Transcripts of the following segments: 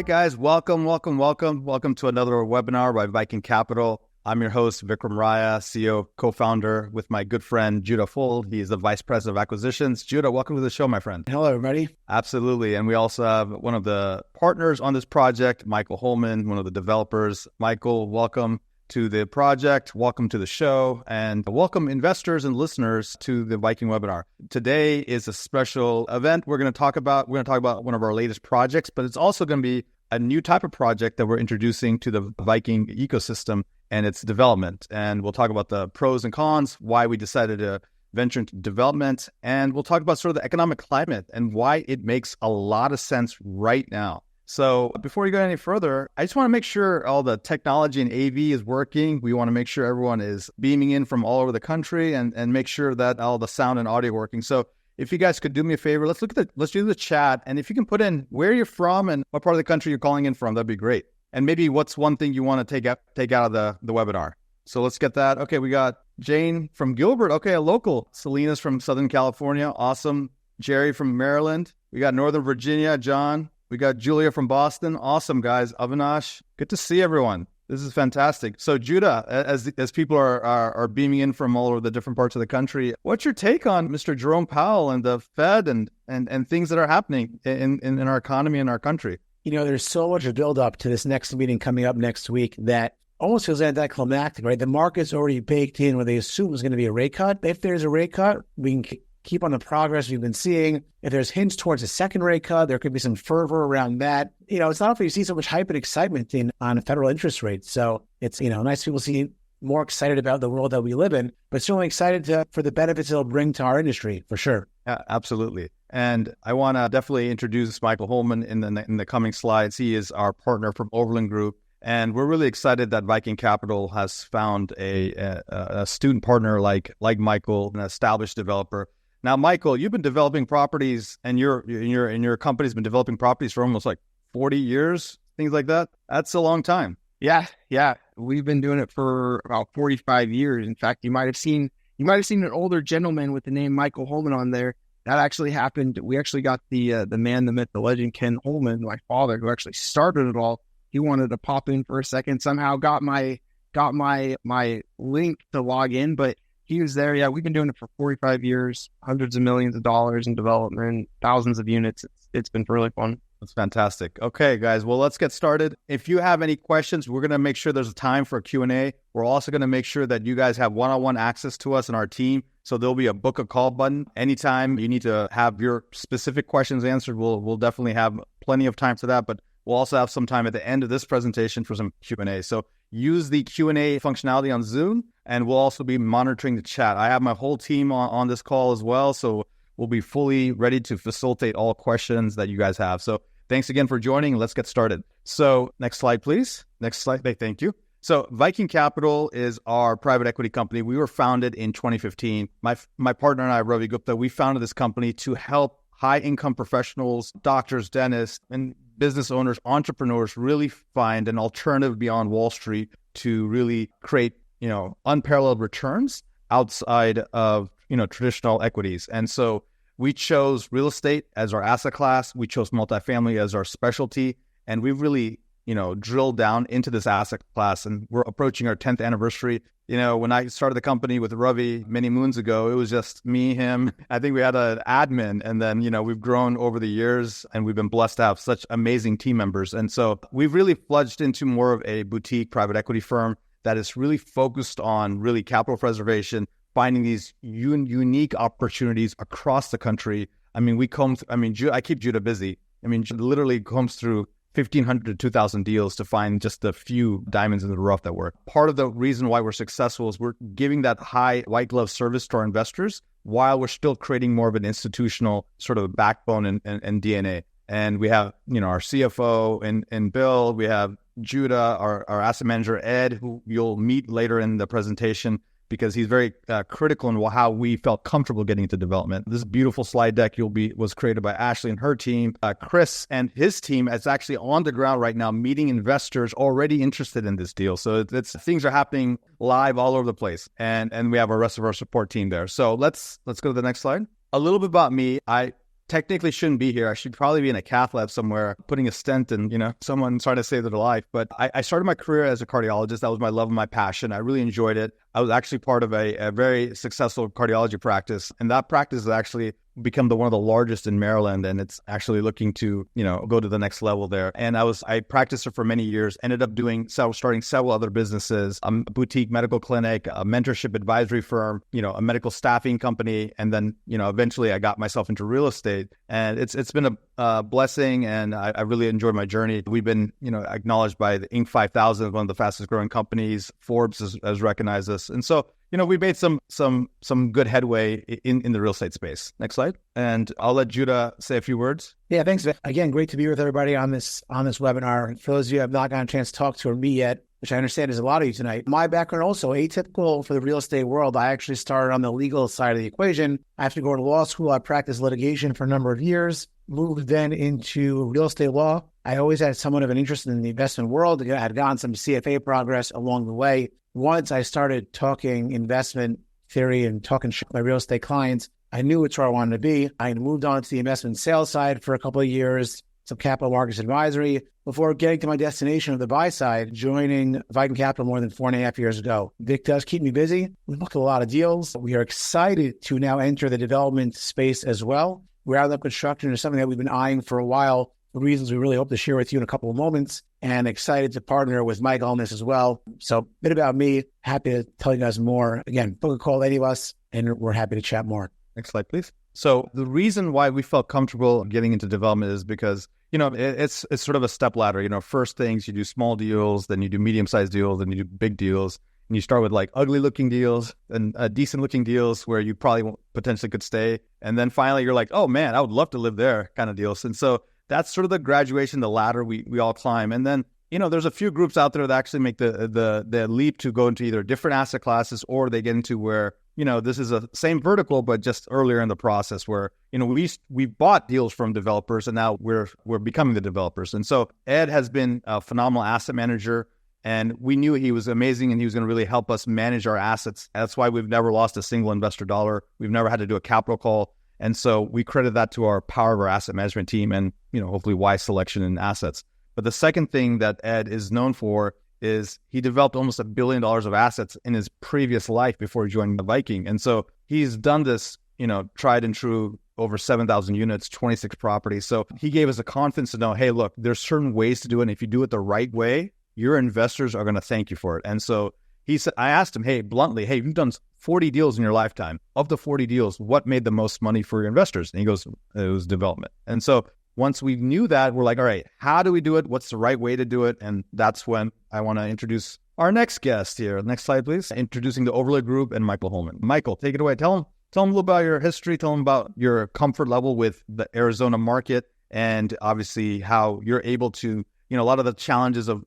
right, guys, welcome to another webinar by Viking Capital. I'm your host, Vikram Raya, CEO, co-founder with my good friend, Judah Fuld. He's the Vice President of Acquisitions. Judah, welcome to the show, my friend. Hello, everybody. Absolutely. And we also have one of the partners on this project, Michael Holman, one of the developers. Michael, welcome to the project. Welcome to the show, and welcome investors and listeners to the Viking webinar. Today is a special event. We're going to talk about one of our latest projects, but it's also going to be a new type of project that we're introducing to the Viking ecosystem and its development. And we'll talk about the pros and cons, why we decided to venture into development, and we'll talk about sort of the economic climate and why it makes a lot of sense right now. So before we go any further, I just want to make sure all the technology and AV is working. We want to make sure everyone is beaming in from all over the country and make sure that all the sound and audio are working. So if you guys could do me a favor, let's do the chat. And if you can put in where you're from and what part of the country you're calling in from, that'd be great. And maybe what's one thing you want to take out of the webinar. So let's get that. Okay, we got Jane from Gilbert. Okay, a local. Selena's from Southern California. Awesome. Jerry from Maryland. We got Northern Virginia. John. We got Julia from Boston. Awesome, guys. Avinash. Good to see everyone. This is fantastic. So Judah, as people are beaming in from all over the different parts of the country, what's your take on Mr. Jerome Powell and the Fed and things that are happening in our economy and our country? You know, there's so much to build up to this next meeting coming up next week that almost feels anticlimactic, right? The market's already baked in where they assume there's going to be a rate cut. If there's a rate cut, we can keep on the progress we've been seeing. If there's hints towards a second rate cut, there could be some fervor around that. You know, it's not often you see so much hype and excitement on federal interest rates. So it's, nice people see more excited about the world that we live in, but certainly excited for the benefits it'll bring to our industry, for sure. Yeah, absolutely. And I want to definitely introduce Michael Holman in the coming slides. He is our partner from Overland Group. And we're really excited that Viking Capital has found a student partner like Michael, an established developer. Now, Michael, you've been developing properties, and your company's been developing properties for almost like 40 years, things like that. That's a long time. Yeah. We've been doing it for about 45 years. In fact, you might have seen an older gentleman with the name Michael Holman on there. That actually happened. We actually got the man, the myth, the legend, Ken Holman, my father, who actually started it all. He wanted to pop in for a second. Somehow got my link to log in, but he was there. Yeah, we've been doing it for 45 years, hundreds of millions of dollars in development, thousands of units. It's been really fun. That's fantastic. Okay, guys, well, let's get started. If you have any questions, we're going to make sure there's a time for a Q&A. We're also going to make sure that you guys have one-on-one access to us and our team. So there'll be a book a call button. Anytime you need to have your specific questions answered, we'll definitely have plenty of time for that. But we'll also have some time at the end of this presentation for some Q&A. So use the Q&A functionality on Zoom, and we'll also be monitoring the chat. I have my whole team on this call as well, so we'll be fully ready to facilitate all questions that you guys have. So thanks again for joining. Let's get started. So next slide, please. Next slide. Thank you. So Viking Capital is our private equity company. We were founded in 2015. My partner and I, Ravi Gupta, we founded this company to help high-income professionals, doctors, dentists, and business owners, entrepreneurs really find an alternative beyond Wall Street to really create, unparalleled returns outside of, traditional equities. And so we chose real estate as our asset class. We chose multifamily as our specialty. And we've really, drilled down into this asset class, and we're approaching our 10th anniversary. When I started the company with Ravi many moons ago, it was just me, him. I think we had an admin, and then, we've grown over the years, and we've been blessed to have such amazing team members. And so we've really fledged into more of a boutique private equity firm that is really focused on really capital preservation, finding these unique opportunities across the country. I mean, I keep Judah busy. Literally combs through 1,500 to 2,000 deals to find just a few diamonds in the rough that work. Part of the reason why we're successful is we're giving that high white glove service to our investors while we're still creating more of an institutional sort of backbone and DNA. And we have, our CFO and Bill, we have Judah, our asset manager, Ed, who you'll meet later in the presentation, because he's very critical in how we felt comfortable getting into development. This beautiful slide deck was created by Ashley and her team. Chris and his team is actually on the ground right now meeting investors already interested in this deal. So things are happening live all over the place. And we have our rest of our support team there. So let's go to the next slide. A little bit about me. I technically shouldn't be here. I should probably be in a cath lab somewhere, putting a stent in, someone trying to save their life. But I started my career as a cardiologist. That was my love and my passion. I really enjoyed it. I was actually part of a very successful cardiology practice. And that practice has actually become one of the largest in Maryland. And it's actually looking to, go to the next level there. And I practiced it for many years, ended up starting several other businesses, a boutique medical clinic, a mentorship advisory firm, a medical staffing company. And then, eventually I got myself into real estate. And it's been a blessing, and I really enjoyed my journey. We've been, acknowledged by the Inc. 5000 as one of the fastest growing companies. Forbes has recognized us. And so, we made some good headway in the real estate space. Next slide. And I'll let Judah say a few words. Yeah, thanks. Again, great to be with everybody on this webinar. For those of you who have not gotten a chance to talk to me yet, which I understand is a lot of you tonight. My background also atypical for the real estate world. I actually started on the legal side of the equation. After going to law school, I practiced litigation for a number of years, moved then into real estate law. I always had somewhat of an interest in the investment world. I had gotten some CFA progress along the way. Once I started talking investment theory and talking shit with my real estate clients, I knew it's where I wanted to be. I moved on to the investment sales side for a couple of years, some capital markets advisory, before getting to my destination of the buy side, joining Viking Capital more than 4.5 years ago. Vic does keep me busy. We look at a lot of deals. We are excited to now enter the development space as well. Ground-up construction is something that we've been eyeing for a while, for reasons we really hope to share with you in a couple of moments, and excited to partner with Michael on this as well. So a bit about me, happy to tell you guys more. Again, book a call, any of us, and we're happy to chat more. Next slide, please. So the reason why we felt comfortable getting into development is because, it's sort of a step ladder. First things, you do small deals, then you do medium-sized deals, then you do big deals. And you start with like ugly looking deals and decent looking deals where you probably potentially could stay. And then finally you're like, oh man, I would love to live there kind of deals. And so that's sort of the graduation, the ladder we all climb. And then, there's a few groups out there that actually make the leap to go into either different asset classes, or they get into where, this is a same vertical, but just earlier in the process where, we bought deals from developers and now we're becoming the developers. And so Ed has been a phenomenal asset manager, and we knew he was amazing and he was going to really help us manage our assets. That's why we've never lost a single investor dollar. We've never had to do a capital call. And so we credit that to our power of our asset management team and, hopefully wise selection in assets. But the second thing that Ed is known for is he developed almost $1 billion of assets in his previous life before he joined the Viking. And so he's done this, tried and true, over 7,000 units, 26 properties. So he gave us the confidence to know, hey, look, there's certain ways to do it. And if you do it the right way, your investors are going to thank you for it. And so he said, I asked him, hey, bluntly, hey, you've done 40 deals in your lifetime. Of the 40 deals, what made the most money for your investors? And he goes, it was development. And so once we knew that, we're like, all right, how do we do it? What's the right way to do it? And that's when I want to introduce our next guest here. Next slide, please. Introducing the Overland Group and Michael Holman. Michael, take it away. Tell them a little about your history. Tell them about your comfort level with the Arizona market, and obviously how you're able to, a lot of the challenges of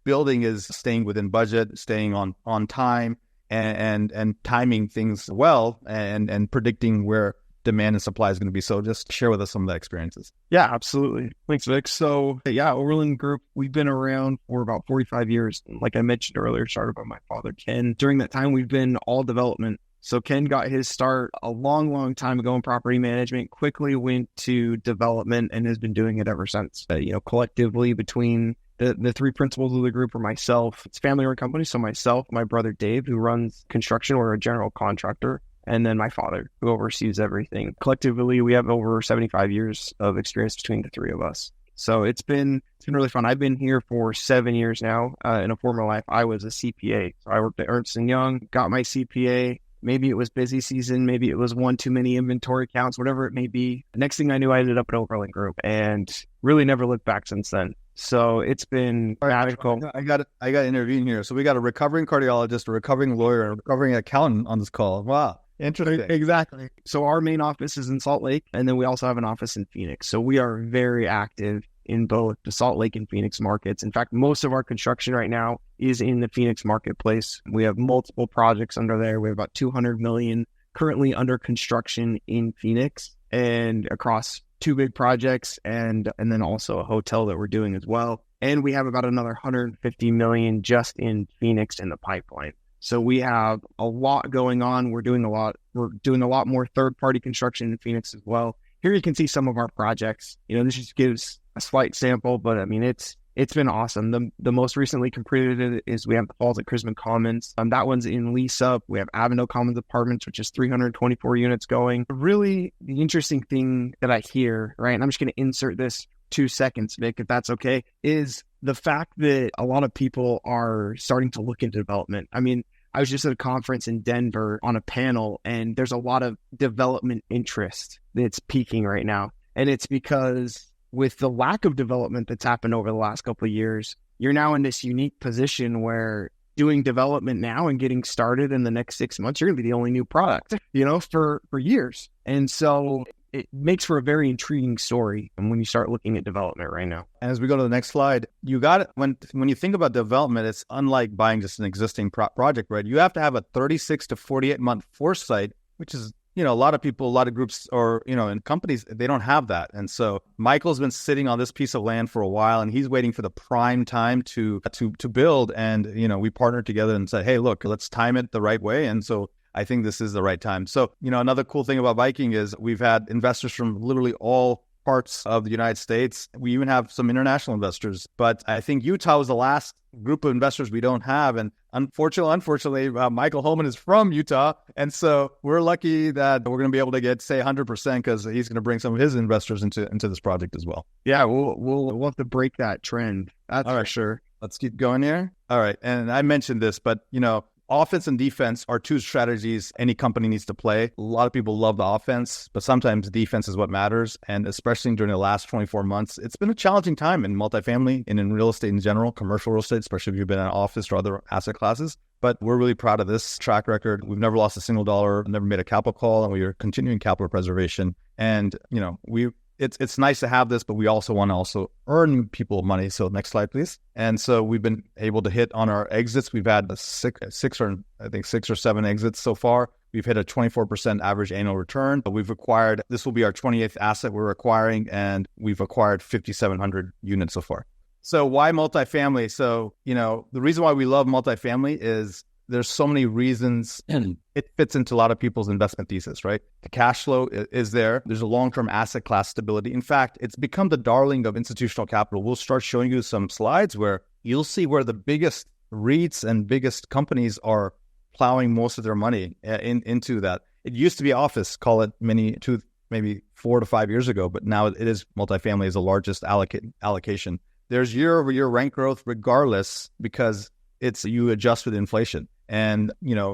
building is staying within budget, staying on time, and timing things well, and predicting where demand and supply is going to be. So just share with us some of the experiences. Yeah, absolutely. Thanks, Vic. So yeah, Overland Group, we've been around for about 45 years. Like I mentioned earlier, started by my father, Ken. During that time, we've been all development. So Ken got his start a long, long time ago in property management, quickly went to development, and has been doing it ever since. Collectively between the three principals of the group are myself. It's a family-owned company. So myself, my brother Dave, who runs construction, we're a general contractor, and then my father, who oversees everything. Collectively, we have over 75 years of experience between the three of us. So it's been really fun. I've been here for 7 years now. In a former life, I was a CPA. So I worked at Ernst & Young, got my CPA. Maybe it was busy season. Maybe it was one too many inventory counts, whatever it may be. Next thing I knew, I ended up at Overland Group and really never looked back since then. So it's been magical. I got to intervene here. So we got a recovering cardiologist, a recovering lawyer, and a recovering accountant on this call. Wow. Interesting. Exactly. So our main office is in Salt Lake, and then we also have an office in Phoenix. So we are very active in both the Salt Lake and Phoenix markets. In fact, most of our construction right now is in the Phoenix marketplace. We have multiple projects under there. We have about 200 million currently under construction in Phoenix, and across 2 big projects, and then also a hotel that we're doing as well. And we have about another 150 million just in Phoenix in the pipeline. So we have a lot going on. We're doing a lot more third-party construction in Phoenix as well. here you can see some of our projects. This just gives a slight sample, but I mean, it's been awesome. The most recently completed is we have the Falls at Chrisman Commons. That one's in lease up. We have Avondale Commons Apartments, which is 324 units going. Really, the interesting thing that I hear, right, and I'm just going to insert this 2 seconds, Vic, if that's okay, is the fact that a lot of people are starting to look into development. I mean, I was just at a conference in Denver on a panel, and there's a lot of development interest that's peaking right now. And it's because with the lack of development that's happened over the last couple of years, you're now in this unique position where doing development now and getting started in the next 6 months, you're going to be the only new product, for years. And so it makes for a very intriguing story when you start looking at development right now. And as we go to the next slide, you got it. When you think about development, it's unlike buying just an existing project, right? You have to have a 36 to 48 month foresight, which is, a lot of people, a lot of groups or, in companies, they don't have that. And so Michael's been sitting on this piece of land for a while, and he's waiting for the prime time to build. And, we partnered together and said, hey, look, let's time it the right way. And so I think this is the right time. So, another cool thing about Viking is we've had investors from literally all parts of the United States. We even have some international investors, but I think Utah was the last group of investors we don't have. And unfortunately, Michael Holman is from Utah. And so we're lucky that we're going to be able to get, say, 100% because he's going to bring some of his investors into this project as well. Yeah, we'll have to break that trend. That's for sure. Let's keep going here. All right. And I mentioned this, but, offense and defense are two strategies any company needs to play. A lot of people love the offense, but sometimes defense is what matters. And especially during the last 24 months, it's been a challenging time in multifamily and in real estate in general, commercial real estate, especially if you've been in an office or other asset classes. But we're really proud of this track record. We've never lost a single dollar, never made a capital call, and we are continuing capital preservation. And, it's nice to have this, but we also want to earn people money. So next slide, please. And so we've been able to hit on our exits. We've had six or seven exits so far. We've hit a 24% average annual return. This will be our 28th asset we're acquiring, and we've acquired 5,700 units so far. So why multifamily? So, the reason why we love multifamily is there's so many reasons, and it fits into a lot of people's investment thesis, right? The cash flow is there. There's a long-term asset class stability. In fact, it's become the darling of institutional capital. We'll start showing you some slides where you'll see where the biggest REITs and biggest companies are plowing most of their money into that. It used to be office, call it maybe 4 to 5 years ago, but now it is multifamily is the largest allocation. There's year-over-year rent growth regardless because you adjust with inflation. And,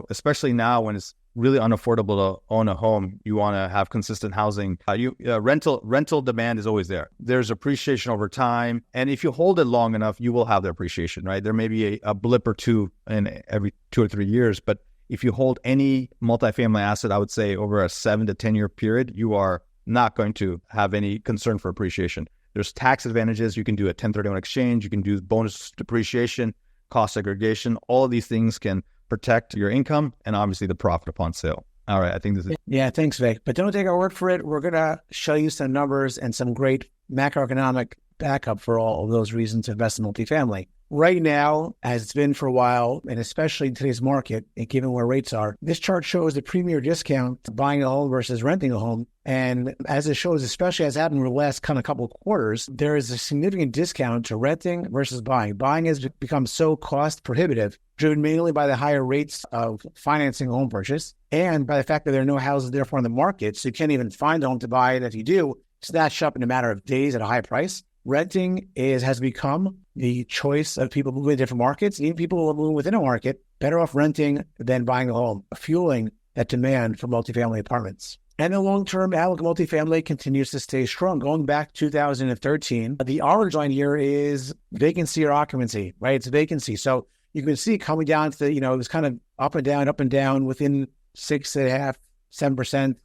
especially now when it's really unaffordable to own a home, you want to have consistent housing. Rental demand is always there. There's appreciation over time. And if you hold it long enough, you will have the appreciation, right? There may be a blip or two in every 2 or 3 years, but if you hold any multifamily asset, I would say over a 7 to 10 year period, you are not going to have any concern for appreciation. There's tax advantages. You can do a 1031 exchange. You can do bonus depreciation, cost segregation. All of these things can protect your income and obviously the profit upon sale. All right, I think this is... Yeah, thanks, Vic. But don't take our word for it. We're going to show you some numbers and some great macroeconomic backup for all of those reasons to invest in multifamily. Right now, as it's been for a while, and especially in today's market, and given where rates are, this chart shows the premier discount to buying a home versus renting a home. And as it shows, especially as happened in the last kind of couple of quarters, there is a significant discount to renting versus buying. Buying has become so cost prohibitive, driven mainly by the higher rates of financing a home purchase and by the fact that there are no houses therefore on the market. So you can't even find a home to buy. And if you do, snatch up in a matter of days at a high price. Renting has become the choice of people moving to different markets. Even people who are moving within a market, better off renting than buying a home, fueling that demand for multifamily apartments. And the long-term outlook of multifamily continues to stay strong. Going back to 2013, the orange line here is vacancy or occupancy, right? It's vacancy. So you can see coming down to it was kind of up and down within 6.5%, 7%.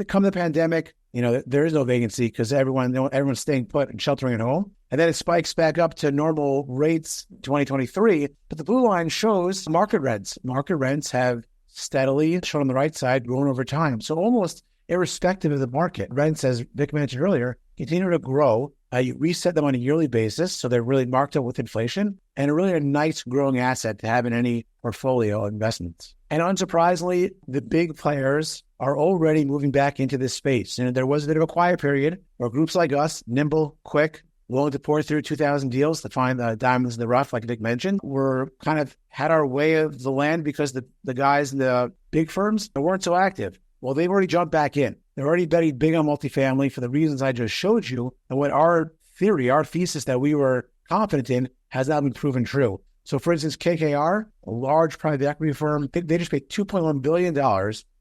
Come the pandemic, there is no vacancy because everyone's staying put and sheltering at home. And then it spikes back up to normal rates in 2023. But the blue line shows market rents. Market rents have steadily, shown on the right side, grown over time. So almost irrespective of the market, rents, as Vic mentioned earlier, continue to grow You reset them on a yearly basis, so they're really marked up with inflation, and really a nice growing asset to have in any portfolio investments. And unsurprisingly, the big players are already moving back into this space. And there was a bit of a quiet period where groups like us, nimble, quick, willing to pour through 2,000 deals to find the diamonds in the rough, like Nick mentioned, were kind of had our way of the land because the guys in the big firms weren't so active. Well, they've already jumped back in. They're already betting big on multifamily for the reasons I just showed you. And what our theory, our thesis that we were confident in has now been proven true. So for instance, KKR, a large private equity firm, they just paid $2.1 billion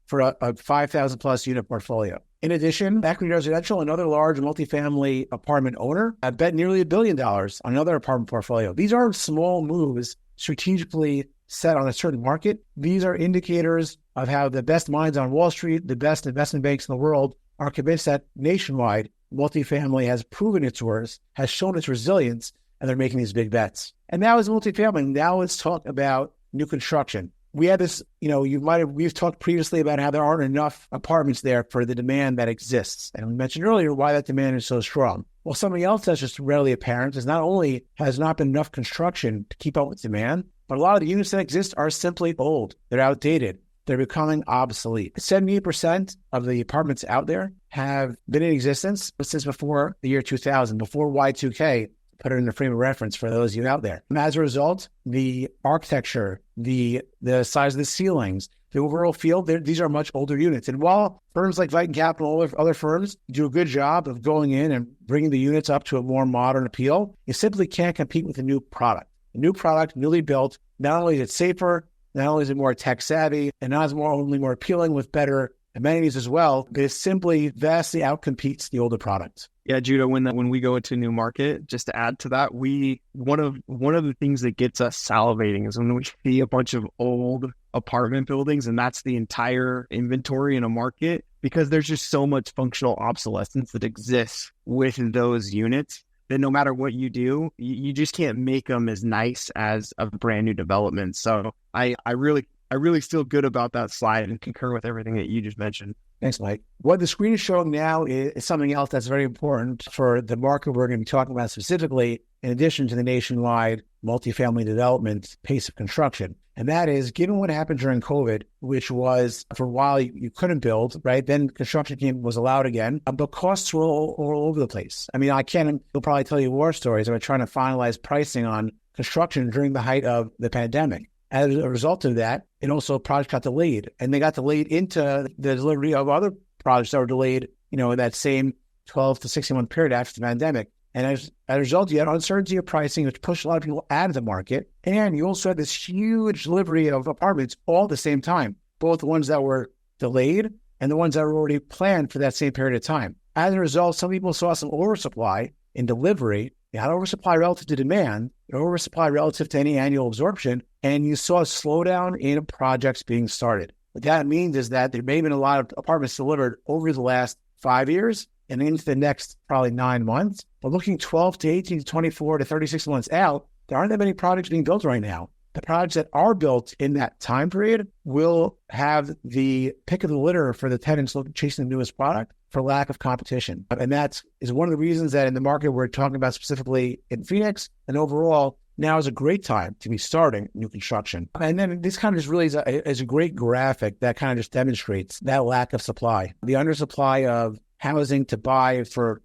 for a 5,000 plus unit portfolio. In addition, Equity Residential, another large multifamily apartment owner, bet nearly $1 billion on another apartment portfolio. These aren't small moves strategically set on a certain market. These are indicators of how the best minds on Wall Street, the best investment banks in the world are convinced that nationwide, multifamily has proven its worth, has shown its resilience, and they're making these big bets. And now is multifamily. Now let's talk about new construction. We had this, we've talked previously about how there aren't enough apartments there for the demand that exists. And we mentioned earlier why that demand is so strong. Well, something else that's just readily apparent is not only has not been enough construction to keep up with demand, but a lot of the units that exist are simply old. They're outdated. They're becoming obsolete. 78% of the apartments out there have been in existence since before the year 2000, before Y2K. Put it in the frame of reference for those of you out there. And as a result, the architecture, the size of the ceilings, the overall feel, these are much older units. And while firms like Viking Capital and other firms do a good job of going in and bringing the units up to a more modern appeal, you simply can't compete with a new product. A new product, newly built, not only is it safer, not only is it more tech savvy, and not only more appealing with better amenities as well, but it simply vastly outcompetes the older products. Yeah, Judah, when we go into a new market, just to add to that, one of the things that gets us salivating is when we see a bunch of old apartment buildings, and that's the entire inventory in a market, because there's just so much functional obsolescence that exists with those units that no matter what you do, you just can't make them as nice as a brand new development. So I really feel good about that slide and concur with everything that you just mentioned. Thanks, Mike. What the screen is showing now is something else that's very important for the market we're going to be talking about specifically, in addition to the nationwide multifamily development pace of construction. And that is, given what happened during COVID, which was for a while you couldn't build, right? Then construction was allowed again, but costs were all over the place. I mean, we'll probably tell you war stories about trying to finalize pricing on construction during the height of the pandemic. As a result of that, and also projects got delayed, and they got delayed into the delivery of other projects that were delayed, in that same 12 to 16 month period after the pandemic. And as a result, you had uncertainty of pricing, which pushed a lot of people out of the market. And you also had this huge delivery of apartments all at the same time, both the ones that were delayed and the ones that were already planned for that same period of time. As a result, some people saw some oversupply in delivery. You had oversupply relative to demand, oversupply relative to any annual absorption, and you saw a slowdown in projects being started. What that means is that there may have been a lot of apartments delivered over the last 5 years and into the next probably 9 months. But looking 12 to 18 to 24 to 36 months out, there aren't that many projects being built right now. The projects that are built in that time period will have the pick of the litter for the tenants chasing the newest product for lack of competition. And that is one of the reasons that in the market we're talking about specifically in Phoenix and overall, now is a great time to be starting new construction. And then this kind of just really is a great graphic that kind of just demonstrates that lack of supply. The undersupply of housing to buy for,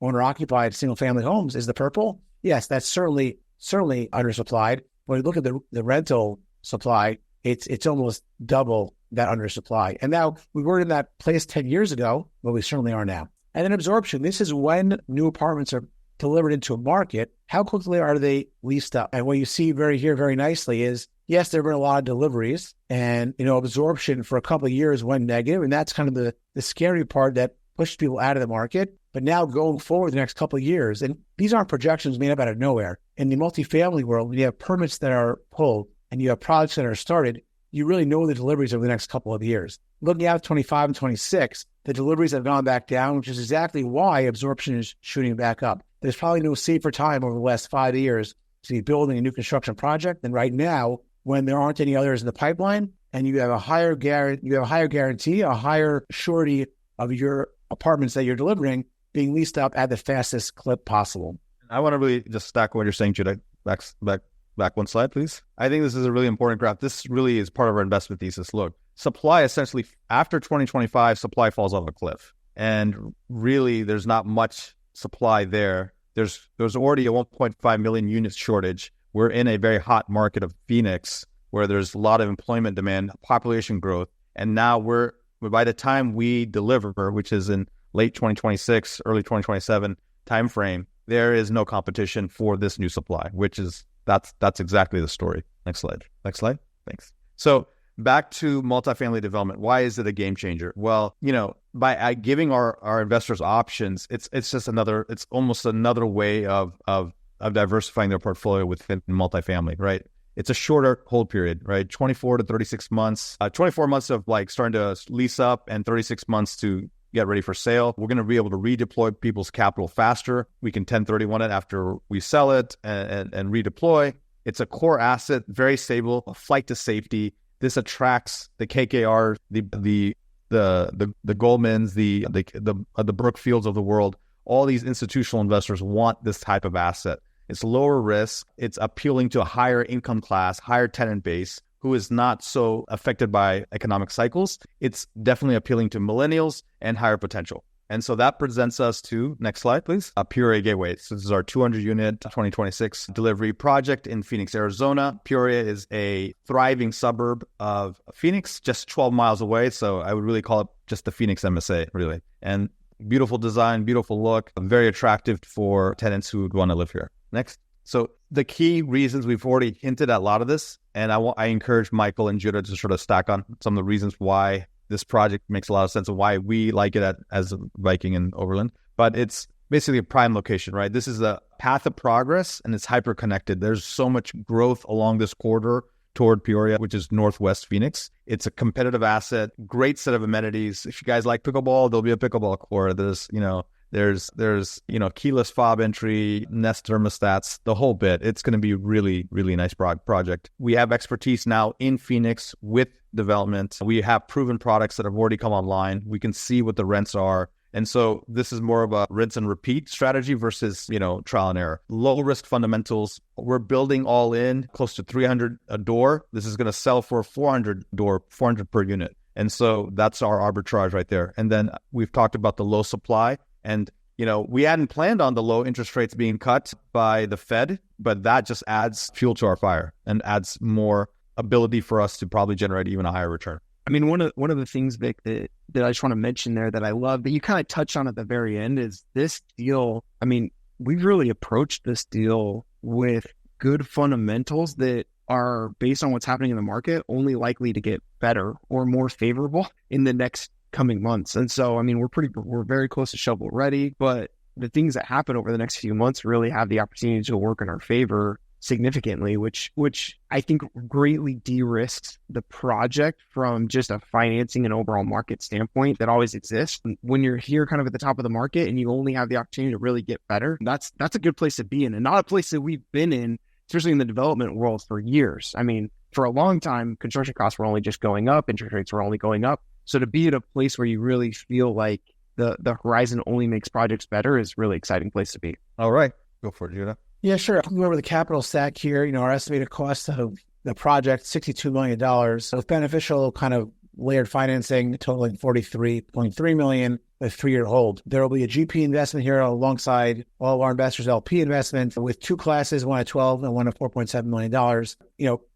owner-occupied single-family homes is the purple. Yes, that's certainly undersupplied. When you look at the rental supply, it's almost double that undersupply. And now we were in that place 10 years ago, but we certainly are now. And then absorption. This is when new apartments are delivered into a market. How quickly are they leased up? And what you see very nicely is, yes, there have been a lot of deliveries and, absorption for a couple of years went negative. And that's kind of the scary part that pushed people out of the market. But now going forward the next couple of years, and these aren't projections made up out of nowhere. In the multifamily world, when you have permits that are pulled and you have projects that are started, you really know the deliveries over the next couple of years. Looking out at 25 and 26, the deliveries have gone back down, which is exactly why absorption is shooting back up. There's probably no safer time over the last 5 years to be building a new construction project than right now, when there aren't any others in the pipeline, and you have a higher guarantee, a higher surety of your apartments that you're delivering, being leased up at the fastest clip possible. I want to really just stack what you're saying, Judah. Back one slide, please. I think this is a really important graph. This really is part of our investment thesis. Look, supply essentially, after 2025, supply falls off a cliff. And really, there's not much supply there. There's already a 1.5 million units shortage. We're in a very hot market of Phoenix, where there's a lot of employment demand, population growth. And now by the time we deliver, which is in late 2026, early 2027 timeframe, there is no competition for this new supply, that's exactly the story. Next slide. Thanks. So back to multifamily development. Why is it a game changer? Well, by giving our investors options, it's almost another way of diversifying their portfolio within multifamily, right? It's a shorter hold period, right? 24 to 36 months, 24 months of like starting to lease up and 36 months to get ready for sale. We're going to be able to redeploy people's capital faster. We can 1031 it after we sell it and redeploy. It's a core asset, very stable, a flight to safety. This attracts the KKR, the Goldmans, the Brookfields of the world. All these institutional investors want this type of asset. It's lower risk. It's appealing to a higher income class, higher tenant base, who is not so affected by economic cycles. It's definitely appealing to millennials and higher potential. And so that presents us to, next slide, please, Peoria Gateway. So this is our 200-unit 2026 delivery project in Phoenix, Arizona. Peoria is a thriving suburb of Phoenix, just 12 miles away. So I would really call it just the Phoenix MSA, really. And beautiful design, beautiful look, very attractive for tenants who would want to live here. Next. So the key reasons, we've already hinted at a lot of this, and I encourage Michael and Judah to sort of stack on some of the reasons why this project makes a lot of sense and why we like it as Viking and Overland. But it's basically a prime location, right? This is a path of progress, and it's hyper-connected. There's so much growth along this corridor toward Peoria, which is northwest Phoenix. It's a competitive asset, great set of amenities. If you guys like pickleball, there'll be a pickleball court. There's keyless fob entry, Nest thermostats, the whole bit. It's going to be really, really nice project. We have expertise now in Phoenix with development. We have proven products that have already come online. We can see what the rents are. And so this is more of a rinse and repeat strategy versus, trial and error. Low risk fundamentals. We're building all in close to 300 a door. This is going to sell for 400 per unit. And so that's our arbitrage right there. And then we've talked about the low supply. And, we hadn't planned on the low interest rates being cut by the Fed, but that just adds fuel to our fire and adds more ability for us to probably generate even a higher return. I mean, one of the things, Vic, that I just want to mention there that I love that you kind of touch on at the very end is this deal. I mean, we've really approached this deal with good fundamentals that are based on what's happening in the market, only likely to get better or more favorable in the next coming months. And so, I mean, we're very close to shovel ready, but the things that happen over the next few months really have the opportunity to work in our favor significantly, which I think greatly de-risks the project from just a financing and overall market standpoint that always exists. When you're here kind of at the top of the market and you only have the opportunity to really get better, that's a good place to be in, and not a place that we've been in, especially in the development world, for years. I mean, for a long time, construction costs were only just going up, interest rates were only going up. So to be at a place where you really feel like the horizon only makes projects better is a really exciting place to be. All right. Go for it, Judah. Yeah, sure. I'll go over the capital stack here. Our estimated cost of the project, $62 million. With beneficial kind of layered financing totaling $43.3 million, a 3-year hold. There will be a GP investment here alongside all of our investors' LP investment with two classes, one at $12 and one at $4.7 million.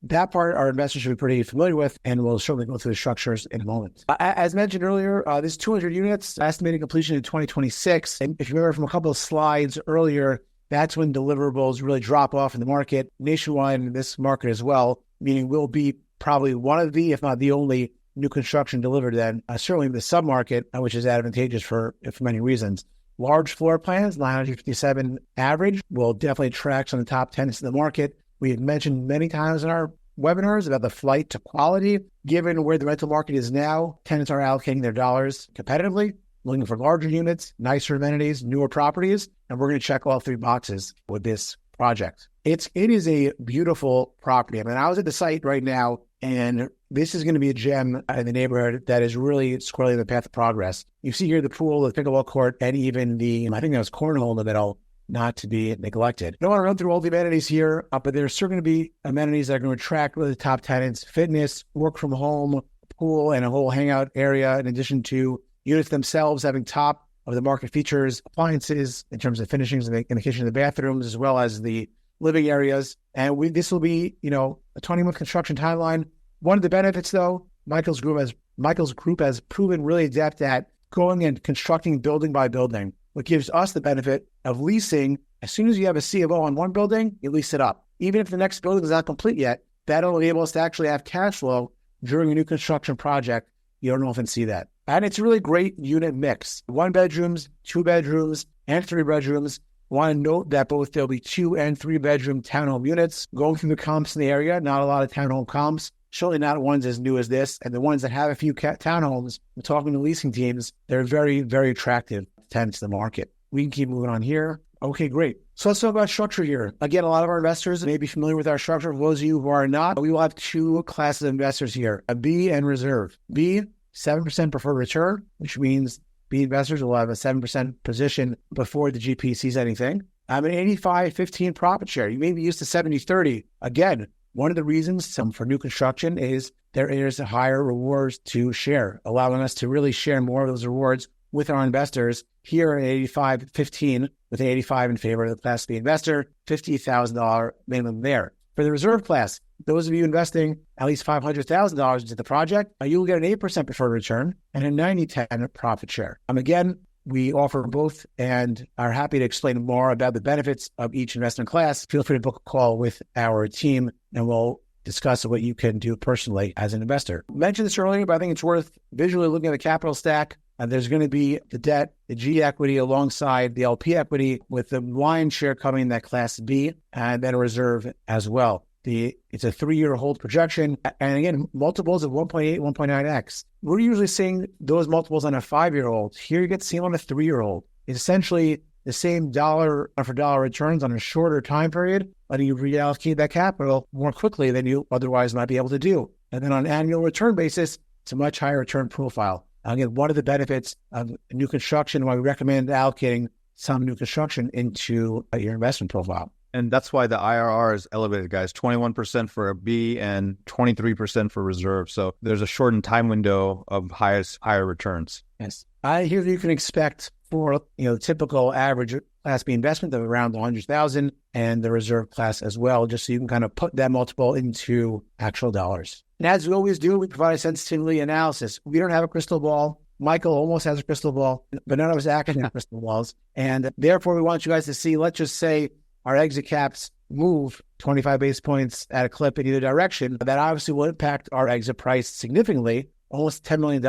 That part our investors should be pretty familiar with, and we'll certainly go through the structures in a moment. As mentioned earlier, this 200 units, estimated completion in 2026. And if you remember from a couple of slides earlier, that's when deliverables really drop off in the market, nationwide in this market as well, meaning we'll be probably one of the, if not the only, new construction delivered then, certainly in the submarket, which is advantageous for many reasons. Large floor plans, 957 average, will definitely attract some of the top tenants in the market. We have mentioned many times in our webinars about the flight to quality. Given where the rental market is now, tenants are allocating their dollars competitively, looking for larger units, nicer amenities, newer properties, and we're going to check all three boxes with this project. It is a beautiful property. I mean, I was at the site right now, and this is going to be a gem in the neighborhood that is really squarely in the path of progress. You see here the pool, the pickleball court, and even I think that was cornhole in the middle, not to be neglected. I don't want to run through all the amenities here, but there's still going to be amenities that are going to attract really the top tenants: fitness, work from home, pool, and a whole hangout area, in addition to units themselves having top of the market features, appliances in terms of finishings in the kitchen and the bathrooms, as well as the living areas. And this will be, a 20-month construction timeline. One of the benefits, though, Michael's group has proven really adept at going and constructing building by building, what gives us the benefit of leasing. As soon as you have a C of O on one building, you lease it up. Even if the next building is not complete yet, that'll enable us to actually have cash flow during a new construction project. You don't often see that. And it's a really great unit mix. 1 bedrooms, 2 bedrooms, and 3 bedrooms. I want to note that both there'll be 2 and 3 bedroom townhome units. Going through the comps in the area, not a lot of townhome comps. Surely not ones as new as this. And the ones that have a few townhomes, we're talking to leasing teams, they're very, very attractive tenants to the market. We can keep moving on here. Okay, great. So let's talk about structure here. Again, a lot of our investors may be familiar with our structure. For those of you who are not, we will have 2 classes of investors here, a B and reserve. B, 7% preferred return, which means B investors will have a 7% position before the GP sees anything. An 85-15 profit share. You may be used to 70-30. Again, one of the reasons for new construction is there is higher rewards to share, allowing us to really share more of those rewards with our investors. Here at 85-15, with 85 in favor of the Class B investor, $50,000 minimum there. For the reserve class, those of you investing at least $500,000 into the project, you will get an 8% preferred return and a 90-10 profit share. Again, we offer both and are happy to explain more about the benefits of each investment class. Feel free to book a call with our team, and we'll discuss what you can do personally as an investor. I mentioned this earlier, but I think it's worth visually looking at the capital stack. There's going to be the debt, the G equity alongside the LP equity, with the lion's share coming in that Class B, and then a reserve as well. It's a 3-year hold projection. And again, multiples of 1.8, 1.9x. We're usually seeing those multiples on a 5-year hold. Here you get to see them on a 3-year hold. It's essentially the same dollar for dollar returns on a shorter time period, letting you reallocate that capital more quickly than you otherwise might be able to do. And then on an annual return basis, it's a much higher return profile. Again, one of the benefits of new construction, why we recommend allocating some new construction into your investment profile. And that's why the IRR is elevated, guys. 21% for a B and 23% for reserve. So there's a shortened time window of higher returns. Yes. Here you can expect for the typical average Class B investment of around $100,000, and the reserve class as well, just so you can kind of put that multiple into actual dollars. And as we always do, we provide a sensitivity analysis. We don't have a crystal ball. Michael almost has a crystal ball, but none of us actually have crystal balls. And therefore, we want you guys to see, let's just say our exit caps move 25 basis points at a clip in either direction. That obviously will impact our exit price significantly, almost $10 million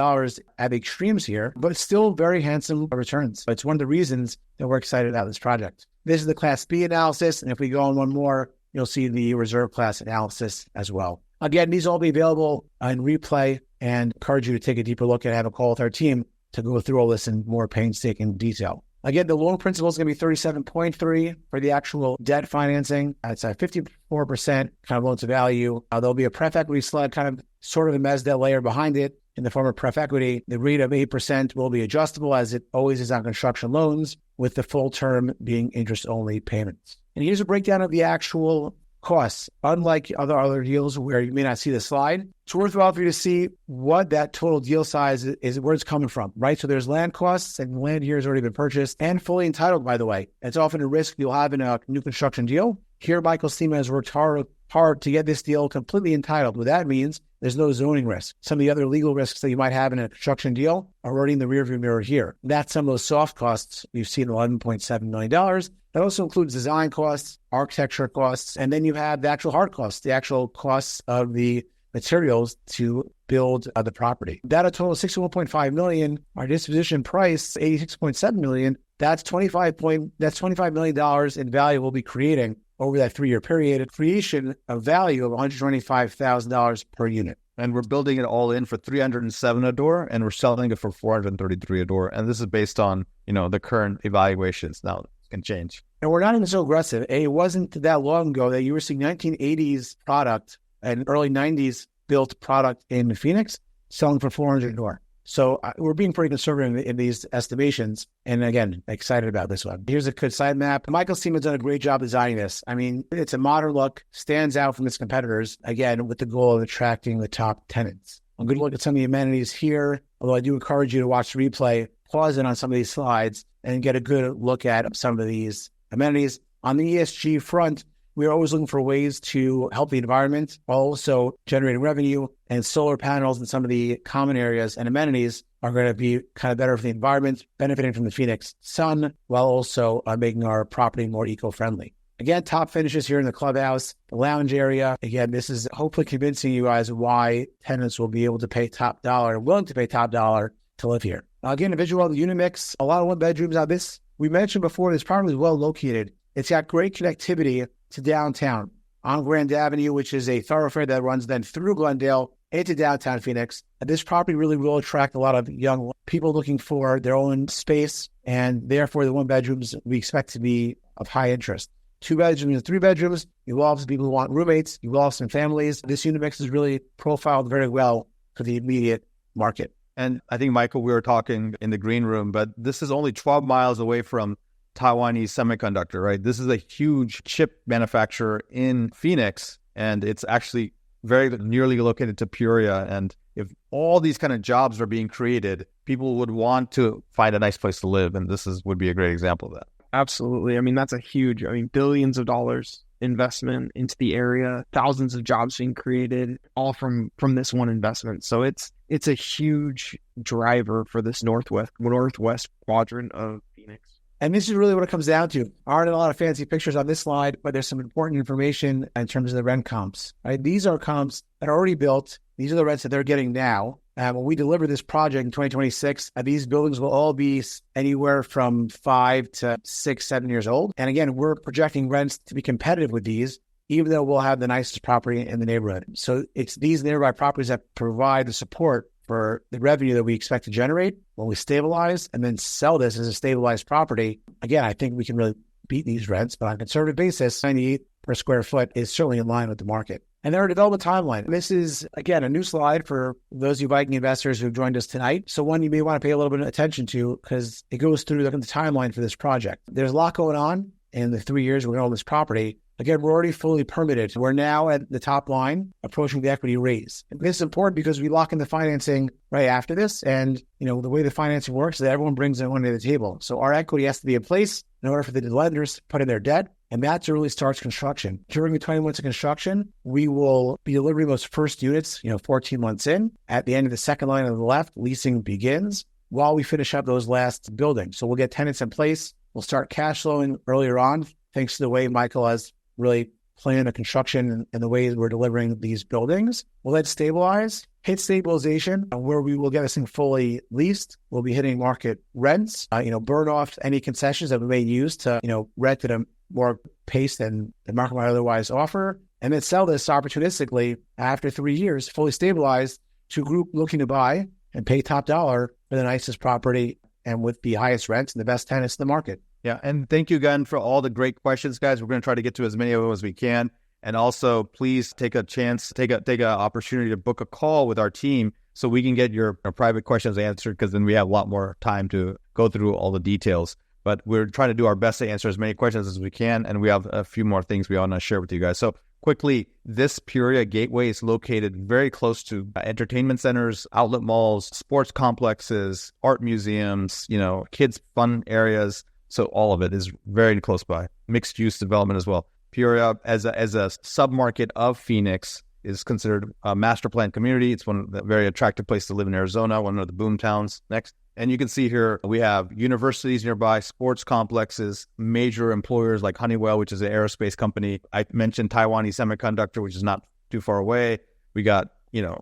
at the extremes here, but it's still very handsome returns. It's one of the reasons that we're excited about this project. This is the Class B analysis, and if we go on one more, you'll see the reserve class analysis as well. Again, these will all be available in replay, and encourage you to take a deeper look and have a call with our team to go through all this in more painstaking detail. Again, the loan principal is going to be 37.3 for the actual debt financing. It's a 54% kind of loan to value. There'll be a pref equity slug, kind of sort of a mezz debt layer behind it in the form of pref equity. The rate of 8% will be adjustable, as it always is on construction loans, with the full term being interest-only payments. And here's a breakdown of the actual costs. Unlike other deals where you may not see the slide, it's worthwhile for you to see what that total deal size is, where it's coming from, right? So there's land costs, and land here has already been purchased and fully entitled, by the way. It's often a risk you'll have in a new construction deal. Here, Michael's team has worked hard to get this deal completely entitled. What that means, there's no zoning risk. Some of the other legal risks that you might have in a construction deal are already in the rearview mirror here. That's some of those soft costs. You've seen $11.7 million. That also includes design costs, architecture costs, and then you have the actual hard costs, the actual costs of the materials to build the property. That a total of $61.5 million. Our disposition price, $86.7 million. That's $25 million in value we'll be creating over that 3-year period, a creation of value of $125,000 per unit. And we're building it all in for $307 a door, and we're selling it for $433 a door. And this is based on, the current evaluations. Now, can change. And we're not even so aggressive. It wasn't that long ago that you were seeing 1980s product and early 90s built product in Phoenix selling for 400 more. So we're being pretty conservative in these estimations. And again, excited about this one. Here's a good side map. Michael's team has done a great job designing this. I mean, it's a modern look, stands out from its competitors, again, with the goal of attracting the top tenants. A good look at some of the amenities here, although I do encourage you to watch the replay, pause in on some of these slides, and get a good look at some of these amenities. On the ESG front, we're always looking for ways to help the environment while also generating revenue, and solar panels in some of the common areas and amenities are going to be kind of better for the environment, benefiting from the Phoenix sun, while also making our property more eco-friendly. Again, top finishes here in the clubhouse, the lounge area. Again, this is hopefully convincing you guys why tenants will be able to pay top dollar and willing to pay top dollar to live here. Again, a visual of the unit mix, a lot of one bedrooms on this. We mentioned before, this property is well located. It's got great connectivity to downtown on Grand Avenue, which is a thoroughfare that runs then through Glendale into downtown Phoenix. And this property really will attract a lot of young people looking for their own space, and therefore the one bedrooms we expect to be of high interest. 2 bedrooms and 3 bedrooms, you will have some people who want roommates, you will have some families. This unit mix is really profiled very well for the immediate market. And I think, Michael, we were talking in the green room, but this is only 12 miles away from Taiwanese Semiconductor, right? This is a huge chip manufacturer in Phoenix, and it's actually very nearly located to Peoria. And if all these kind of jobs are being created, people would want to find a nice place to live, and would be a great example of that. Absolutely. I mean, that's a huge, billions of dollars investment into the area, thousands of jobs being created, all from this one investment. So it's a huge driver for this northwest quadrant of Phoenix. And this is really what it comes down to. Aren't a lot of fancy pictures on this slide, but there's some important information in terms of the rent comps. Right? These are comps that are already built. These are the rents that they're getting now. When we deliver this project in 2026, these buildings will all be anywhere from 5 to 6, 7 years old. And again, we're projecting rents to be competitive with these, even though we'll have the nicest property in the neighborhood. So it's these nearby properties that provide the support for the revenue that we expect to generate when we stabilize and then sell this as a stabilized property. Again, I think we can really beat these rents, but on a conservative basis, 98 per square foot is certainly in line with the market. And our development timeline. This is, again, a new slide for those of you Viking investors who've joined us tonight. So one you may want to pay a little bit of attention to because it goes through the timeline for this project. There's a lot going on in the 3 years we're going to own this property. Again, we're already fully permitted. We're now at the top line, approaching the equity raise. And this is important because we lock in the financing right after this. And, the way the financing works is that everyone brings their money to the table. So our equity has to be in place in order for the lenders to put in their debt. And that really starts construction. During the 20 months of construction, we will be delivering those first units, 14 months in. At the end of the second line on the left, leasing begins while we finish up those last buildings. So we'll get tenants in place. We'll start cash flowing earlier on, thanks to the way Michael has really planned the construction and the ways we're delivering these buildings. We'll then stabilize, hit stabilization, where we will get this thing fully leased. We'll be hitting market rents, burn off any concessions that we may use to, rent at a more pace than the market might otherwise offer, and then sell this opportunistically after 3 years, fully stabilized, to a group looking to buy and pay top dollar for the nicest property and with the highest rents and the best tenants in the market. Yeah, and thank you again for all the great questions, guys. We're going to try to get to as many of them as we can. And also, please take a chance, take an opportunity to book a call with our team so we can get your private questions answered, because then we have a lot more time to go through all the details. But we're trying to do our best to answer as many questions as we can, and we have a few more things we want to share with you guys. So quickly, this Peoria Gateway is located very close to entertainment centers, outlet malls, sports complexes, art museums, kids' fun areas. So all of it is very close by. Mixed use development as well. Peoria, as a submarket of Phoenix, is considered a master plan community. It's one of the very attractive place to live in Arizona, one of the boom towns. Next. And you can see here, we have universities nearby, sports complexes, major employers like Honeywell, which is an aerospace company. I mentioned Taiwanese Semiconductor, which is not too far away. We got,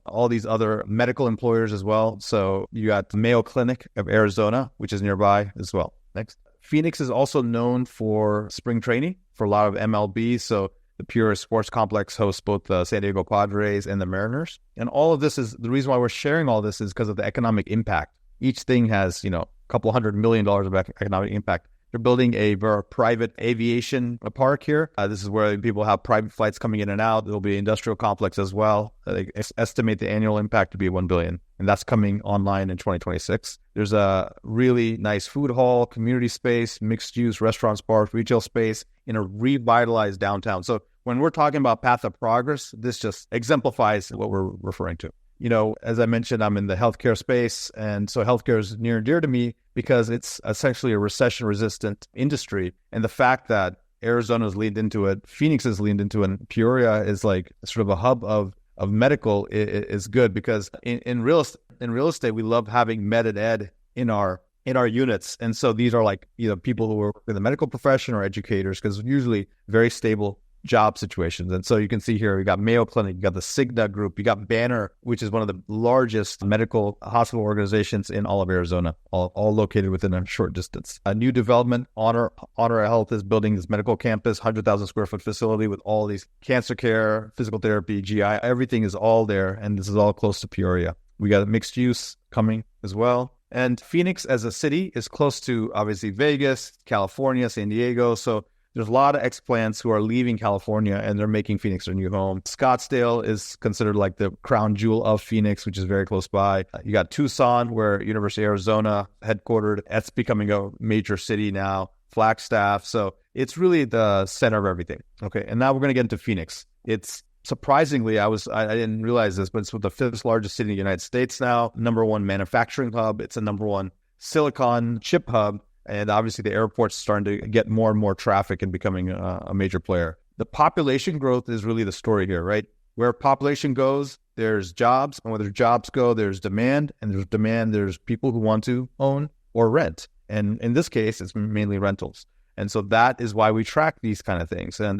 all these other medical employers as well. So you got the Mayo Clinic of Arizona, which is nearby as well. Next. Phoenix is also known for spring training for a lot of MLB. So the Peoria Sports Complex hosts both the San Diego Padres and the Mariners. And all of this is, the reason why we're sharing all this is because of the economic impact. Each thing has, a couple $100 million of economic impact. They're building a private aviation park here. This is where people have private flights coming in and out. There'll be an industrial complex as well. They estimate the annual impact to be $1 billion, and that's coming online in 2026. There's a really nice food hall, community space, mixed use, restaurants, bars, retail space in a revitalized downtown. So when we're talking about path of progress, this just exemplifies what we're referring to. As I mentioned, I'm in the healthcare space, and so healthcare is near and dear to me because it's essentially a recession-resistant industry. And the fact that Arizona's leaned into it, Phoenix has leaned into it, and Peoria is like sort of a hub of medical is good because in real estate, we love having med and ed in our units. And so these are like, people who work in the medical profession or educators, because usually very stable job situations. And so you can see here, we got Mayo Clinic, you got the Cigna Group, you got Banner, which is one of the largest medical hospital organizations in all of Arizona, all located within a short distance. A new development, Honor Health is building this medical campus, 100,000 square foot facility with all these cancer care, physical therapy, GI, everything is all there. And this is all close to Peoria. We got a mixed use coming as well. And Phoenix as a city is close to obviously Vegas, California, San Diego. So there's a lot of explants who are leaving California and they're making Phoenix their new home. Scottsdale is considered like the crown jewel of Phoenix, which is very close by. You got Tucson, where University of Arizona headquartered. That's becoming a major city now. Flagstaff. So it's really the center of everything. Okay. And now we're going to get into Phoenix. It's surprisingly, I didn't realize this, but it's the fifth largest city in the United States now. Number one manufacturing hub. It's a number one silicon chip hub. And obviously the airport's starting to get more and more traffic and becoming a major player. The population growth is really the story here, right? Where population goes, there's jobs. And where there's jobs go, there's demand. And there's demand, there's people who want to own or rent. And in this case, it's mainly rentals. And so that is why we track these kind of things. And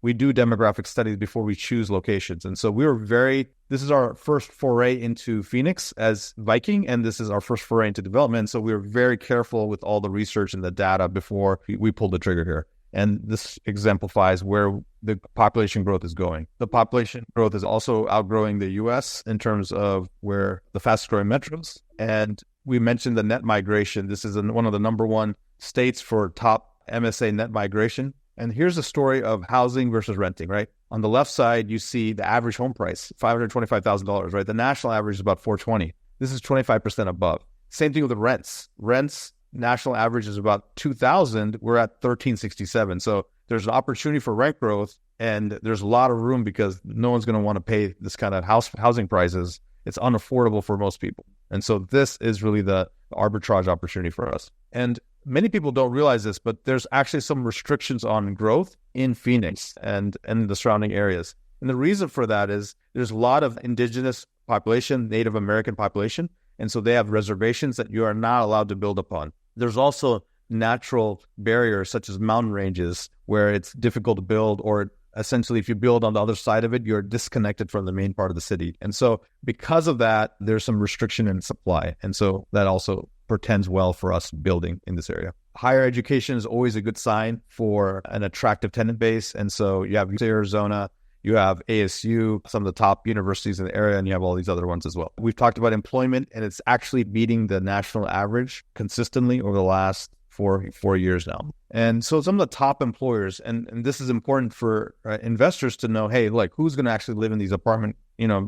we do demographic studies before we choose locations. And so this is our first foray into Phoenix as Viking, and this is our first foray into development. So we were very careful with all the research and the data before we pulled the trigger here. And this exemplifies where the population growth is going. The population growth is also outgrowing the U.S. in terms of where the fastest growing metros. And we mentioned the net migration. This is one of the number one states for top MSA net migration. And here's a story of housing versus renting, right? On the left side, you see the average home price, $525,000, right? The national average is about $420,000. This is 25% above. Same thing with the rents. Rents, national average is about $2,000. We're at $1,367. So there's an opportunity for rent growth, and there's a lot of room because no one's going to want to pay this kind of housing prices. It's unaffordable for most people. And so this is really the arbitrage opportunity for us. And many people don't realize this, but there's actually some restrictions on growth in Phoenix and the surrounding areas. And the reason for that is there's a lot of indigenous population, Native American population, and so they have reservations that you are not allowed to build upon. There's also natural barriers such as mountain ranges where it's difficult to build, or essentially if you build on the other side of it, you're disconnected from the main part of the city. And so because of that, there's some restriction in supply. And so that also portends well for us building in this area. Higher education is always a good sign for an attractive tenant base. And so you have Arizona, you have ASU, some of the top universities in the area, and you have all these other ones as well. We've talked about employment, and it's actually beating the national average consistently over the last four years now. And so some of the top employers, and this is important for investors to know, hey, like who's going to actually live in these apartment,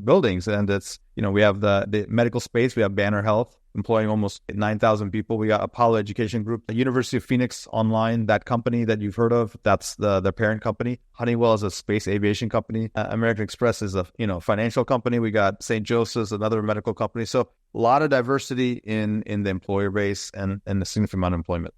buildings? And it's, we have the medical space, we have Banner Health, employing almost 9,000 people. We got Apollo Education Group, the University of Phoenix Online, that company that you've heard of, that's the parent company. Honeywell is a space aviation company. American Express is a financial company. We got St. Joseph's, another medical company. So a lot of diversity in the employer base and a significant amount of employment.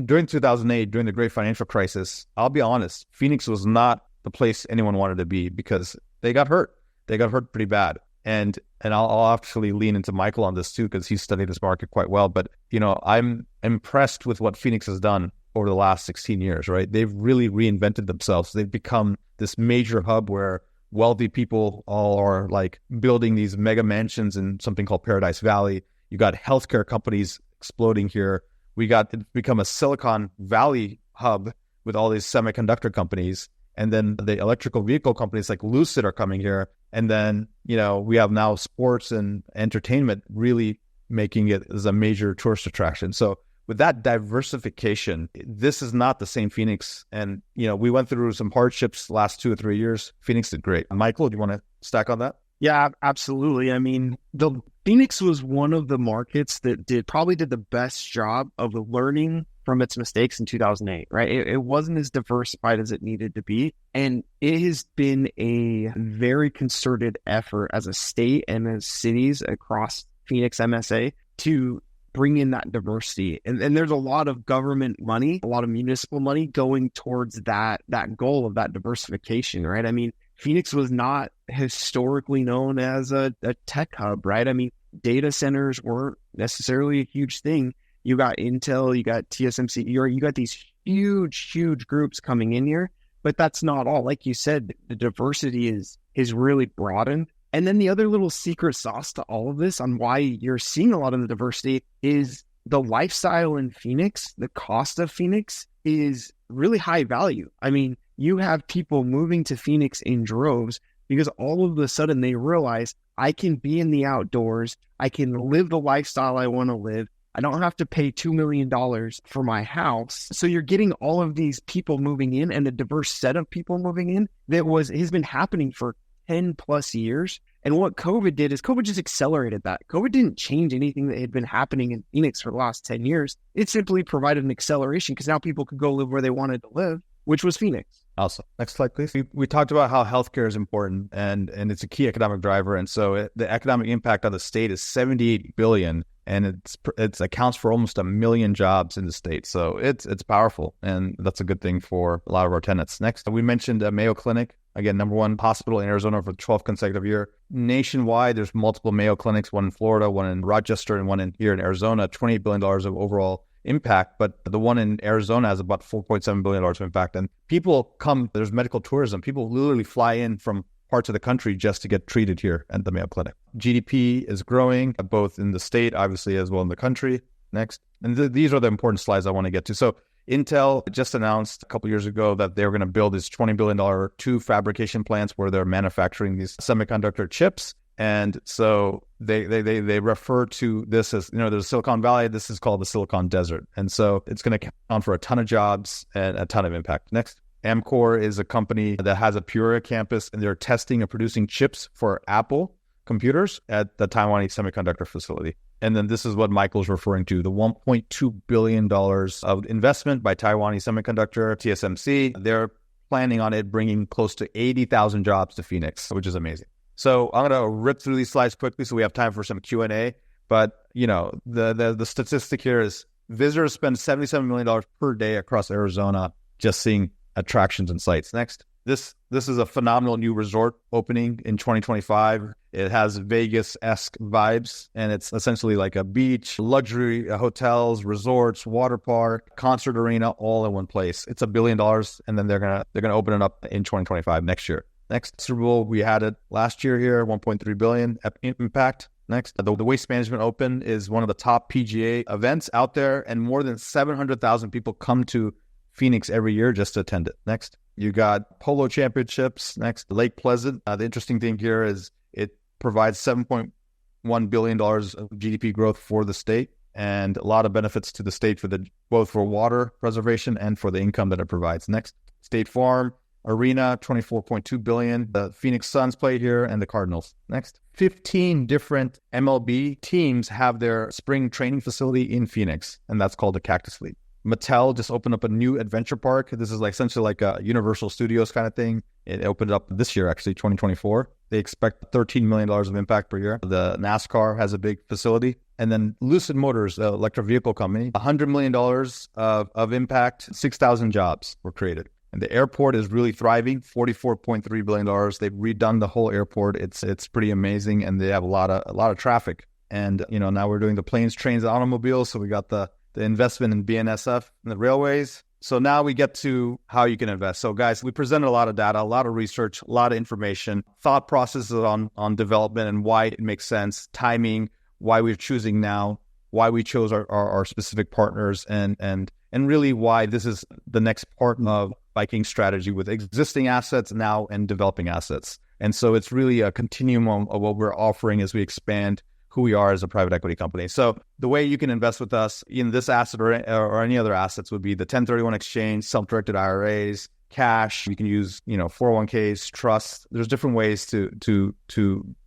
During 2008, during the great financial crisis, I'll be honest, Phoenix was not the place anyone wanted to be because they got hurt. They got hurt pretty bad. And I'll actually lean into Michael on this too, because he's studied this market quite well. But, I'm impressed with what Phoenix has done over the last 16 years, right? They've really reinvented themselves. They've become this major hub where wealthy people all are like building these mega mansions in something called Paradise Valley. You got healthcare companies exploding here. It's become a Silicon Valley hub with all these semiconductor companies. And then the electrical vehicle companies like Lucid are coming here. And then, we have now sports and entertainment really making it as a major tourist attraction. So with that diversification, this is not the same Phoenix. And, we went through some hardships last 2 or 3 years. Phoenix did great. Michael, do you want to stack on that? Yeah, absolutely. I mean, the Phoenix was one of the markets that probably did the best job of learning from its mistakes in 2008, right? It wasn't as diversified as it needed to be. And it has been a very concerted effort as a state and as cities across Phoenix MSA to bring in that diversity. And there's a lot of government money, a lot of municipal money going towards that goal of that diversification, right? I mean, Phoenix was not historically known as a tech hub, right? I mean, data centers weren't necessarily a huge thing. You got Intel, you got TSMC, you got these huge groups coming in here, but that's not all. Like you said, the diversity is really broadened. And then the other little secret sauce to all of this on why you're seeing a lot of the diversity is the lifestyle in Phoenix. The cost of Phoenix is really high value. I mean, you have people moving to Phoenix in droves because all of a sudden they realize I can be in the outdoors. I can live the lifestyle I want to live. I don't have to pay $2 million for my house. So you're getting all of these people moving in and a diverse set of people moving in that has been happening for 10 plus years. And what COVID did is COVID just accelerated that. COVID didn't change anything that had been happening in Phoenix for the last 10 years. It simply provided an acceleration because now people could go live where they wanted to live, which was Phoenix. Awesome. Next slide, please. We talked about how healthcare is important and it's a key economic driver. And so the economic impact on the state is $78 billion. And it accounts for almost 1 million jobs in the state. So it's powerful. And that's a good thing for a lot of our tenants. Next, we mentioned Mayo Clinic. Again, #1 hospital in Arizona for the 12th consecutive year. Nationwide, there's multiple Mayo clinics, one in Florida, one in Rochester, and one here in Arizona, $28 billion of overall impact. But the one in Arizona has about $4.7 billion of impact. And people come, there's medical tourism. People literally fly in from parts of the country just to get treated here at the Mayo Clinic. GDP is growing, both in the state, obviously, as well in the country. Next. And these are the important slides I want to get to. So Intel just announced a couple years ago that they're going to build this $20 billion 2 fabrication plants where they're manufacturing these semiconductor chips. And so they refer to this as, there's Silicon Valley. This is called the Silicon Desert. And so it's going to account for a ton of jobs and a ton of impact. Next. Amcor is a company that has a Peoria campus, and they're testing and producing chips for Apple computers at the Taiwanese semiconductor facility. And then this is what Michael's referring to, the $1.2 billion of investment by Taiwanese Semiconductor, TSMC. They're planning on it bringing close to 80,000 jobs to Phoenix, which is amazing. So I'm going to rip through these slides quickly so we have time for some Q&A. But, the statistic here is visitors spend $77 million per day across Arizona just seeing attractions and sites. Next. This is a phenomenal new resort opening in 2025. It has Vegas-esque vibes, and it's essentially like a beach, luxury hotels, resorts, water park, concert arena, all in one place. It's $1 billion, and then they're gonna open it up in 2025 next year. Next, Super Bowl, we had it last year here, $1.3 billion impact. Next, the Waste Management Open is one of the top PGA events out there, and more than 700,000 people come to Phoenix every year just to attend it. Next, you got polo championships. Next, Lake Pleasant. The interesting thing here is it provides $7.1 billion of GDP growth for the state, and a lot of benefits to the state both for water preservation and for the income that it provides. Next, State Farm Arena, $24.2 billion. The Phoenix Suns play here, and the Cardinals. Next, 15 different MLB teams have their spring training facility in Phoenix, and that's called the Cactus League. Mattel just opened up a new adventure park. This is essentially like a Universal Studios kind of thing. It opened up this year, actually, 2024. They expect $13 million of impact per year. The NASCAR has a big facility. And then Lucid Motors, the electric vehicle company, $100 million of impact, 6,000 jobs were created. And the airport is really thriving, $44.3 billion. They've redone the whole airport. It's pretty amazing, and they have a lot of traffic. And now we're doing the planes, trains, and automobiles. So we got the investment in BNSF and the railways. So now we get to how you can invest. So guys, we presented a lot of data, a lot of research, a lot of information, thought processes on development and why it makes sense, timing, why we're choosing now, why we chose our specific partners, and really why this is the next part of Viking strategy with existing assets now and developing assets. And so it's really a continuum of what we're offering as we expand who we are as a private equity company. So the way you can invest with us in this asset or any other assets would be the 1031 exchange, self-directed IRAs, cash. You can use, 401ks, trusts. There's different ways to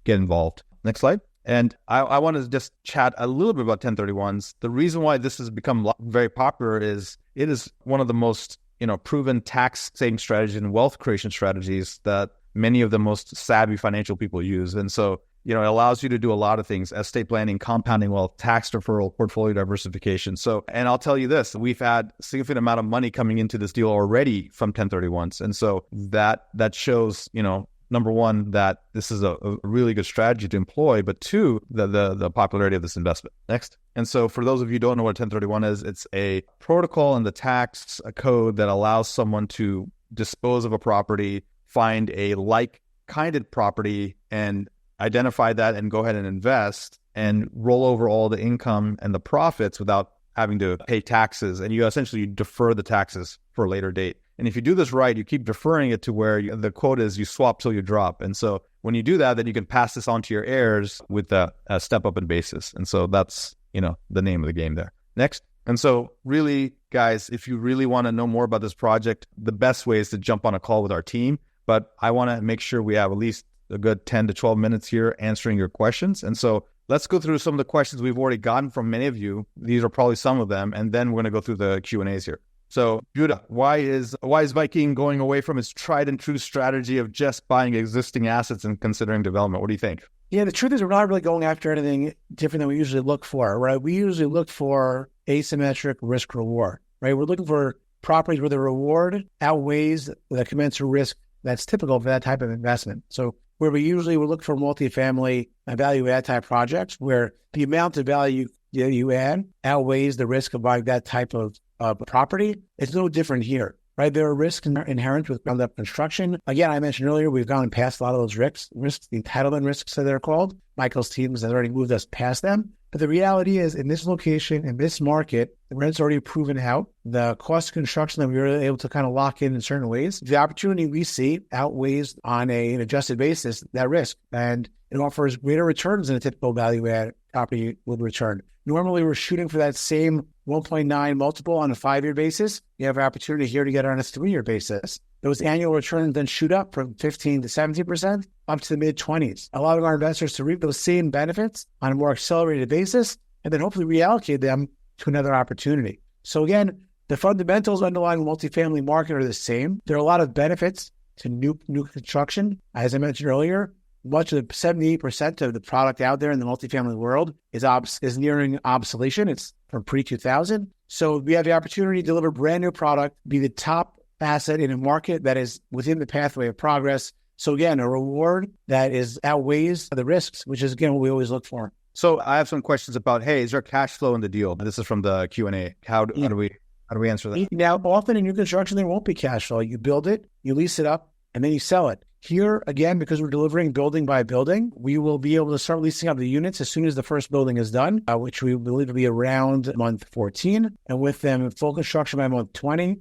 get involved. Next slide. And I want to just chat a little bit about 1031s. The reason why this has become very popular is it is one of the most, proven tax saving strategies and wealth creation strategies that many of the most savvy financial people use. And so, it allows you to do a lot of things: estate planning, compounding wealth, tax deferral, portfolio diversification. So, and I'll tell you this, we've had a significant amount of money coming into this deal already from 1031s. And so that shows, number one, that this is a really good strategy to employ, but two, the popularity of this investment. Next. And so for those of you who don't know what 1031 is, it's a protocol in the tax code that allows someone to dispose of a property, find a like-kinded property, and identify that and go ahead and invest and roll over all the income and the profits without having to pay taxes. And you essentially defer the taxes for a later date. And if you do this right, you keep deferring it to where the quote is you swap till you drop. And so when you do that, then you can pass this on to your heirs with a step up in basis. And so that's, the name of the game there. Next. And so really, guys, if you really want to know more about this project, the best way is to jump on a call with our team. But I want to make sure we have at least a good 10 to 12 minutes here answering your questions. And so let's go through some of the questions we've already gotten from many of you. These are probably some of them. And then we're going to go through the Q&As here. So Judah, why is Viking going away from its tried and true strategy of just buying existing assets and considering development? What do you think? Yeah, the truth is we're not really going after anything different than we usually look for, right? We usually look for asymmetric risk reward, right? We're looking for properties where the reward outweighs the commensurate risk that's typical for that type of investment. So where we usually would look for multifamily value add type projects where the amount of value you add outweighs the risk of buying that type of property. It's no different here, right? There are risks inherent with ground up construction. Again, I mentioned earlier, we've gone past a lot of those risks, the entitlement risks that they're called. Michael's team has already moved us past them. But the reality is, in this location, in this market, the rent's already proven out. The cost of construction that we were able to kind of lock in certain ways, the opportunity we see outweighs on an adjusted basis that risk. And it offers greater returns than a typical value-add property would return. Normally, we're shooting for that same 1.9 multiple on a 5-year basis. You have an opportunity here to get on a 3-year basis. Those annual returns then shoot up from 15 to 17% up to the mid-20s, allowing our investors to reap those same benefits on a more accelerated basis and then hopefully reallocate them to another opportunity. So again, the fundamentals underlying the multifamily market are the same. There are a lot of benefits to new construction. As I mentioned earlier, much of the 78% of the product out there in the multifamily world is nearing obsolescence. It's from pre-2000. So we have the opportunity to deliver brand new product, be the top asset in a market that is within the pathway of progress. So again, a reward that outweighs the risks, which is again what we always look for. So I have some questions about, hey, is there cash flow in the deal? This is from the Q&A. How do we answer that? Now, often in new construction, there won't be cash flow. You build it, you lease it up, and then you sell it. Here, again, because we're delivering building by building, we will be able to start leasing up the units as soon as the first building is done, which we believe will be around month 14. And with them, full construction by month 20,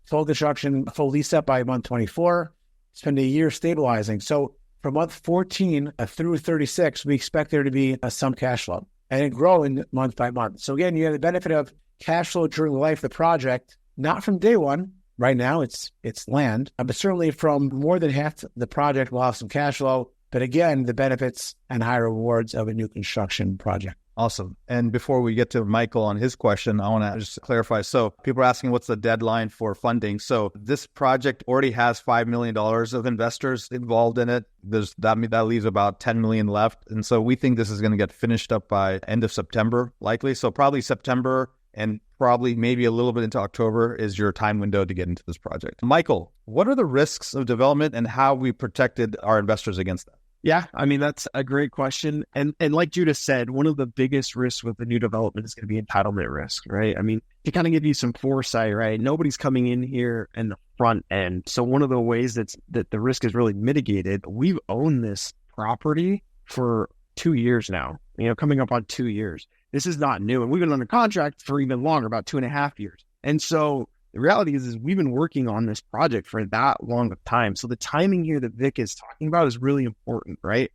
full construction, full lease up by month 24, spend a year stabilizing. So from month 14 through 36, we expect there to be some cash flow and it growing month by month. So again, you have the benefit of cash flow during the life of the project, not from day one. Right now, it's land, but certainly from more than half the project will have some cash flow. But again, the benefits and high rewards of a new construction project. Awesome. And before we get to Michael on his question, I want to just clarify. So people are asking what's the deadline for funding. So this project already has $5 million of investors involved in it. That leaves about $10 million left. And so we think this is going to get finished up by end of September, likely. So probably September and probably maybe a little bit into October is your time window to get into this project. Michael, what are the risks of development and how we protected our investors against that? Yeah, I mean, that's a great question. And like Judah said, one of the biggest risks with the new development is going to be entitlement risk, right? I mean, to kind of give you some foresight, right? Nobody's coming in here in the front end. So one of the ways that the risk is really mitigated, we've owned this property for 2 years now, coming up on 2 years. This is not new. And we've been under contract for even longer, about 2.5 years. And so The reality is we've been working on this project for that long of time. So the timing here that Vic is talking about is really important, right?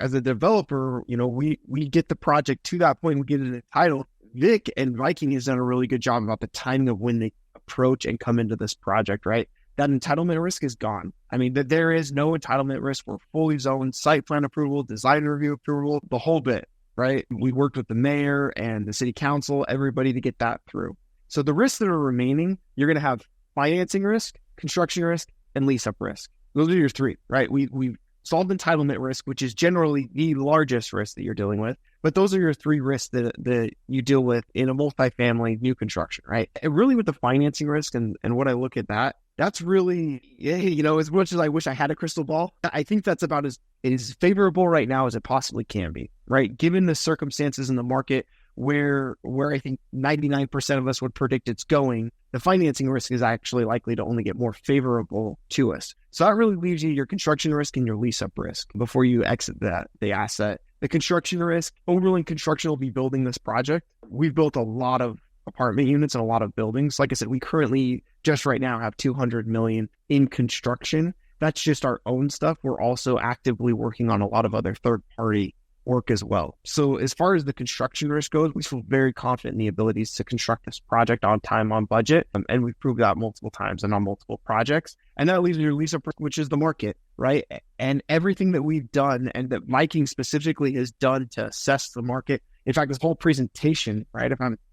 As a developer, we get the project to that point, we get it entitled. Vic and Viking has done a really good job about the timing of when they approach and come into this project, right? That entitlement risk is gone. I mean, that there is no entitlement risk. We're fully zoned, site plan approval, design review approval, the whole bit, right? We worked with the mayor and the city council, everybody to get that through. So the risks that are remaining, you're going to have financing risk, construction risk, and lease-up risk. Those are your three, right? We've solved entitlement risk, which is generally the largest risk that you're dealing with. But those are your three risks that you deal with in a multifamily new construction, right? And really with the financing risk and what I look at that's really, as much as I wish I had a crystal ball, I think that's about as favorable right now as it possibly can be, right? Given the circumstances in the market where I think 99% of us would predict it's going, the financing risk is actually likely to only get more favorable to us. So that really leaves you your construction risk and your lease-up risk before you exit the asset. The construction risk, Overland Construction will be building this project. We've built a lot of apartment units and a lot of buildings. Like I said, we currently just right now have $200 million in construction. That's just our own stuff. We're also actively working on a lot of other third-party work as well. So as far as the construction risk goes, we feel very confident in the abilities to construct this project on time, on budget. And we've proved that multiple times and on multiple projects. And that leaves your lease-up, which is the market, right? And everything that we've done and that Viking specifically has done to assess the market. In fact, this whole presentation, right?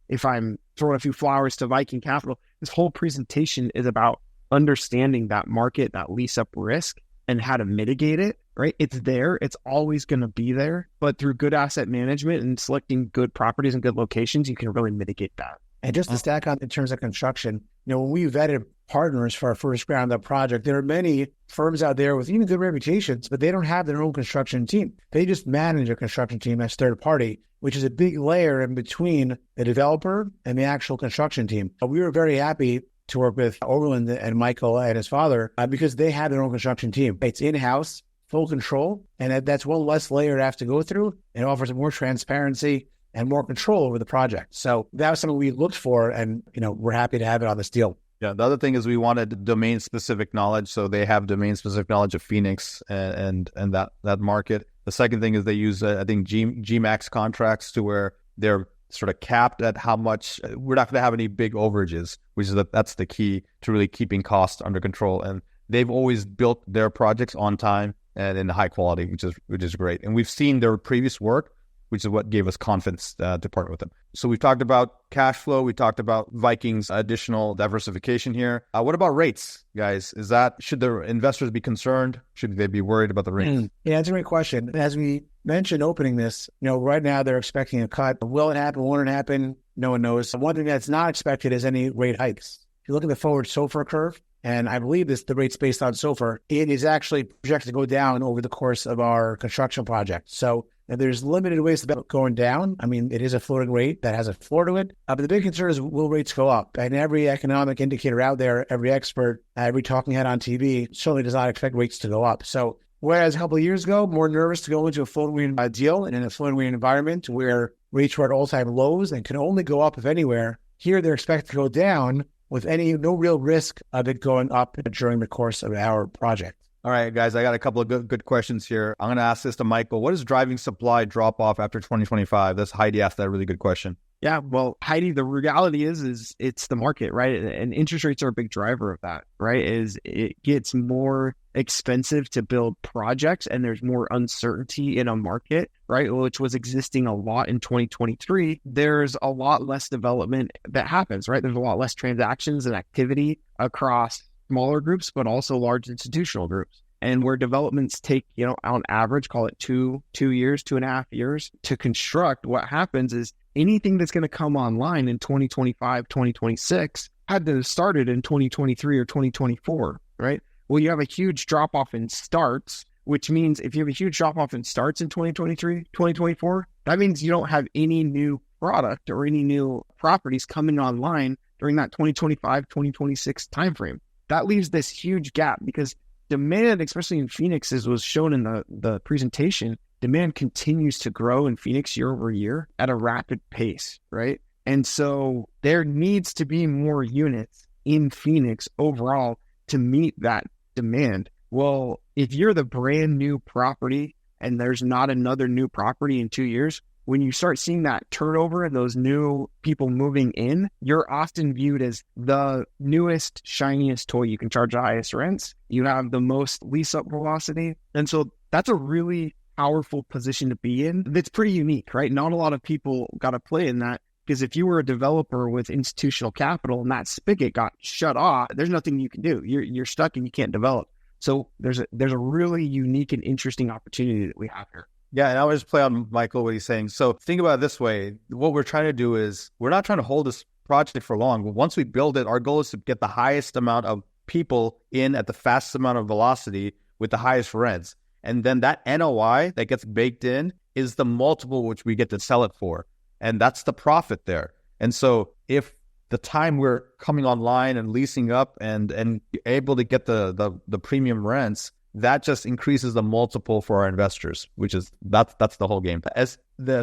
If I'm throwing a few flowers to Viking Capital, this whole presentation is about understanding that market, that lease-up risk, and how to mitigate it, right? It's there. It's always going to be there. But through good asset management and selecting good properties and good locations, you can really mitigate that. And just to stack on in terms of construction, when we vetted partners for our first ground up project, there are many firms out there with even good reputations, but they don't have their own construction team. They just manage a construction team as third party, which is a big layer in between the developer and the actual construction team. But we were very happy to work with Overland and Michael and his father because they had their own construction team. It's in-house, full control, and that's one less layer to have to go through. It offers more transparency and more control over the project. So that was something we looked for, and we're happy to have it on this deal. Yeah, the other thing is we wanted domain-specific knowledge, so they have domain-specific knowledge of Phoenix and that market. The second thing is they use, I think, GMAX contracts to where they're sort of capped at how much we're not going to have any big overages, which is that's the key to really keeping costs under control. And they've always built their projects on time and in high quality, which is great. And we've seen their previous work, which is what gave us confidence to partner with them. So we've talked about cash flow. We talked about Viking's additional diversification here. What about rates, guys? Should the investors be concerned? Should they be worried about the rates? Yeah, that's a great question. As we mentioned opening this, right now they're expecting a cut. Will it happen? Won't it happen? No one knows. One thing that's not expected is any rate hikes. If you look at the forward SOFR curve, and I believe the rate's based on SOFR, it is actually projected to go down over the course of our construction project. So there's limited ways about going down. I mean, it is a floating rate that has a floor to it. But the big concern is, will rates go up? And every economic indicator out there, every expert, every talking head on TV certainly does not expect rates to go up. So whereas a couple of years ago, more nervous to go into a floating rate deal and in a floating rate environment where rates were at all-time lows and can only go up if anywhere, here they're expected to go down with no real risk of it going up during the course of our project. All right, guys, I got a couple of good questions here. I'm going to ask this to Michael. What is driving supply drop off after 2025? That's Heidi asked that really good question. Yeah, well, Heidi, the reality is it's the market, right? And interest rates are a big driver of that, right? It gets more expensive to build projects and there's more uncertainty in a market, right? Which was existing a lot in 2023. There's a lot less development that happens, right? There's a lot less transactions and activity across smaller groups, but also large institutional groups. And where developments take, on average, call it 2 years, 2.5 years to construct, what happens is anything that's going to come online in 2025, 2026 had to have started in 2023 or 2024, right? Well, you have a huge drop off in starts, which means if you have a huge drop off in starts in 2023, 2024, that means you don't have any new product or any new properties coming online during that 2025, 2026 timeframe. That leaves this huge gap because demand, especially in Phoenix, as was shown in the presentation, demand continues to grow in Phoenix year over year at a rapid pace, right? And so there needs to be more units in Phoenix overall to meet that demand. Well, if you're the brand new property and there's not another new property in 2 years, when you start seeing that turnover and those new people moving in, you're often viewed as the newest, shiniest toy. You can charge the highest rents. You have the most lease up velocity. And so that's a really powerful position to be in. That's pretty unique, right? Not a lot of people got to play in that, because if you were a developer with institutional capital and that spigot got shut off, there's nothing you can do. You're stuck and you can't develop. So there's a really unique and interesting opportunity that we have here. Yeah, and I'll just play on Michael what he's saying. So think about it this way. What we're trying to do is we're not trying to hold this project for long. Once we build it, our goal is to get the highest amount of people in at the fastest amount of velocity with the highest rents. And then that NOI that gets baked in is the multiple which we get to sell it for. And that's the profit there. And so if the time we're coming online and leasing up and able to get the premium rents, that just increases the multiple for our investors, which is that's the whole game.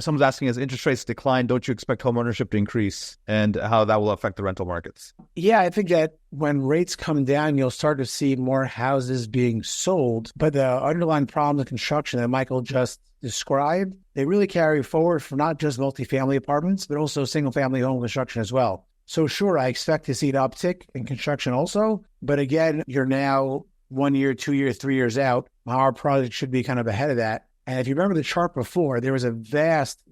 Someone's asking, as interest rates decline, don't you expect home ownership to increase, and how that will affect the rental markets? Yeah, I think that when rates come down, you'll start to see more houses being sold. But the underlying problem of construction that Michael just described, they really carry forward for not just multifamily apartments, but also single-family home construction as well. So sure, I expect to see an uptick in construction also. But again, you're now 1 year, 2 years, 3 years out. Our project should be kind of ahead of that. And if you remember the chart before, there was a vast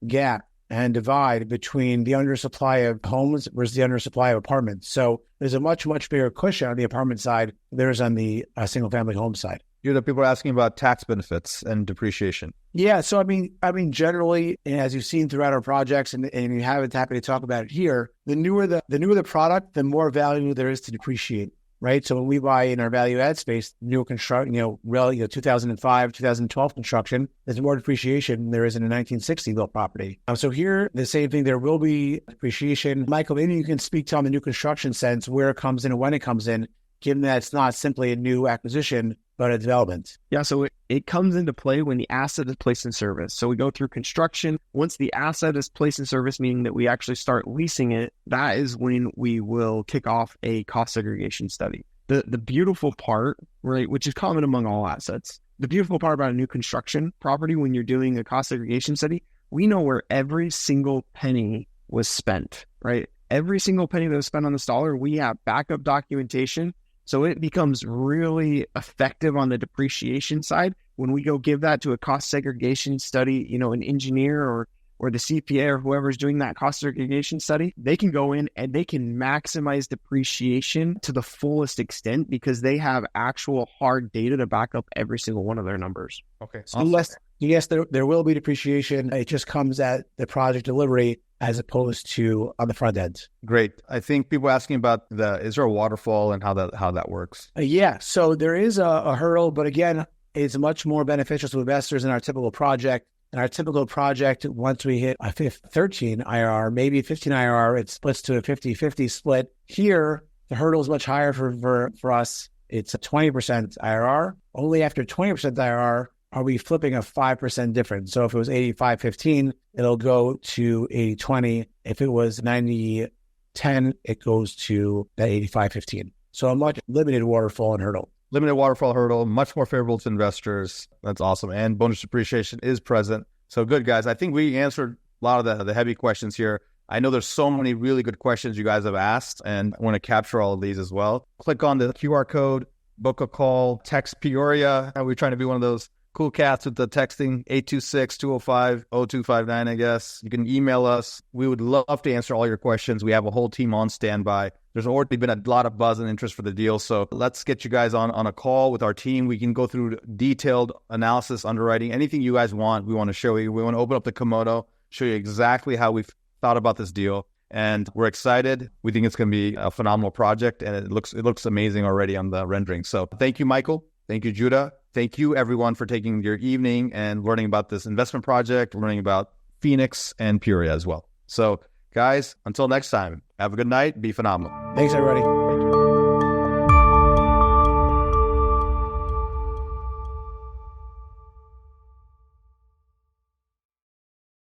gap and divide between the undersupply of homes versus the undersupply of apartments. So there's a much bigger cushion on the apartment side than there is on the single-family home side. The people are asking about tax benefits and depreciation. Yeah, so I mean, generally, as you've seen throughout our projects, and you haven't happy to talk about it here, the newer the product, the more value there is to depreciate. Right. So when we buy in our value add space, new construction, 2005, 2012 construction, there's more depreciation than there is in a 1960 built property. So here, the same thing, there will be depreciation. Michael, maybe you can speak to on the new construction sense, where it comes in and when it comes in, given that it's not simply a new acquisition, but a development. Yeah, so it comes into play when the asset is placed in service. So we go through construction. Once the asset is placed in service, meaning that we actually start leasing it, that is when we will kick off a cost segregation study. The beautiful part, right, which is common among all assets, the beautiful part about a new construction property when you're doing a cost segregation study, we know where every single penny was spent, right? Every single penny that was spent on this dollar, we have backup documentation. So it becomes really effective on the depreciation side. When we go give that to a cost segregation study, an engineer or the CPA or whoever's doing that cost segregation study, they can go in and they can maximize depreciation to the fullest extent because they have actual hard data to back up every single one of their numbers. Okay. So yes, there will be depreciation. It just comes at the project delivery as opposed to on the front end. Great. I think people are asking about is there a waterfall and how that works? Yeah. So there is a hurdle, but again, it's much more beneficial to investors in our typical project. In our typical project, once we hit a 13 IRR, maybe 15 IRR, it splits to a 50-50 split. Here, the hurdle is much higher for us. It's a 20% IRR. Only after 20% IRR are we flipping a 5% difference. So if it was 85-15, it'll go to 80-20. If it was 90-10, it goes to that 85-15. So a much limited waterfall and hurdle. Limited waterfall hurdle, much more favorable to investors. That's awesome. And bonus depreciation is present. So good, guys. I think we answered a lot of the heavy questions here. I know there's so many really good questions you guys have asked, and I want to capture all of these as well. Click on the QR code, book a call, text Peoria. We're trying to be one of those cool cats with the texting, 826-205-0259, I guess. You can email us. We would love to answer all your questions. We have a whole team on standby. There's already been a lot of buzz and interest for the deal. So let's get you guys on a call with our team. We can go through detailed analysis, underwriting, anything you guys want. We want to show you. We want to open up the Komodo, show you exactly how we've thought about this deal. And we're excited. We think it's going to be a phenomenal project, and it looks amazing already on the rendering. So thank you, Michael. Thank you, Judah. Thank you, everyone, for taking your evening and learning about this investment project, learning about Phoenix and Peoria as well. So, guys, until next time, have a good night. Be phenomenal. Thanks, everybody. Thank you.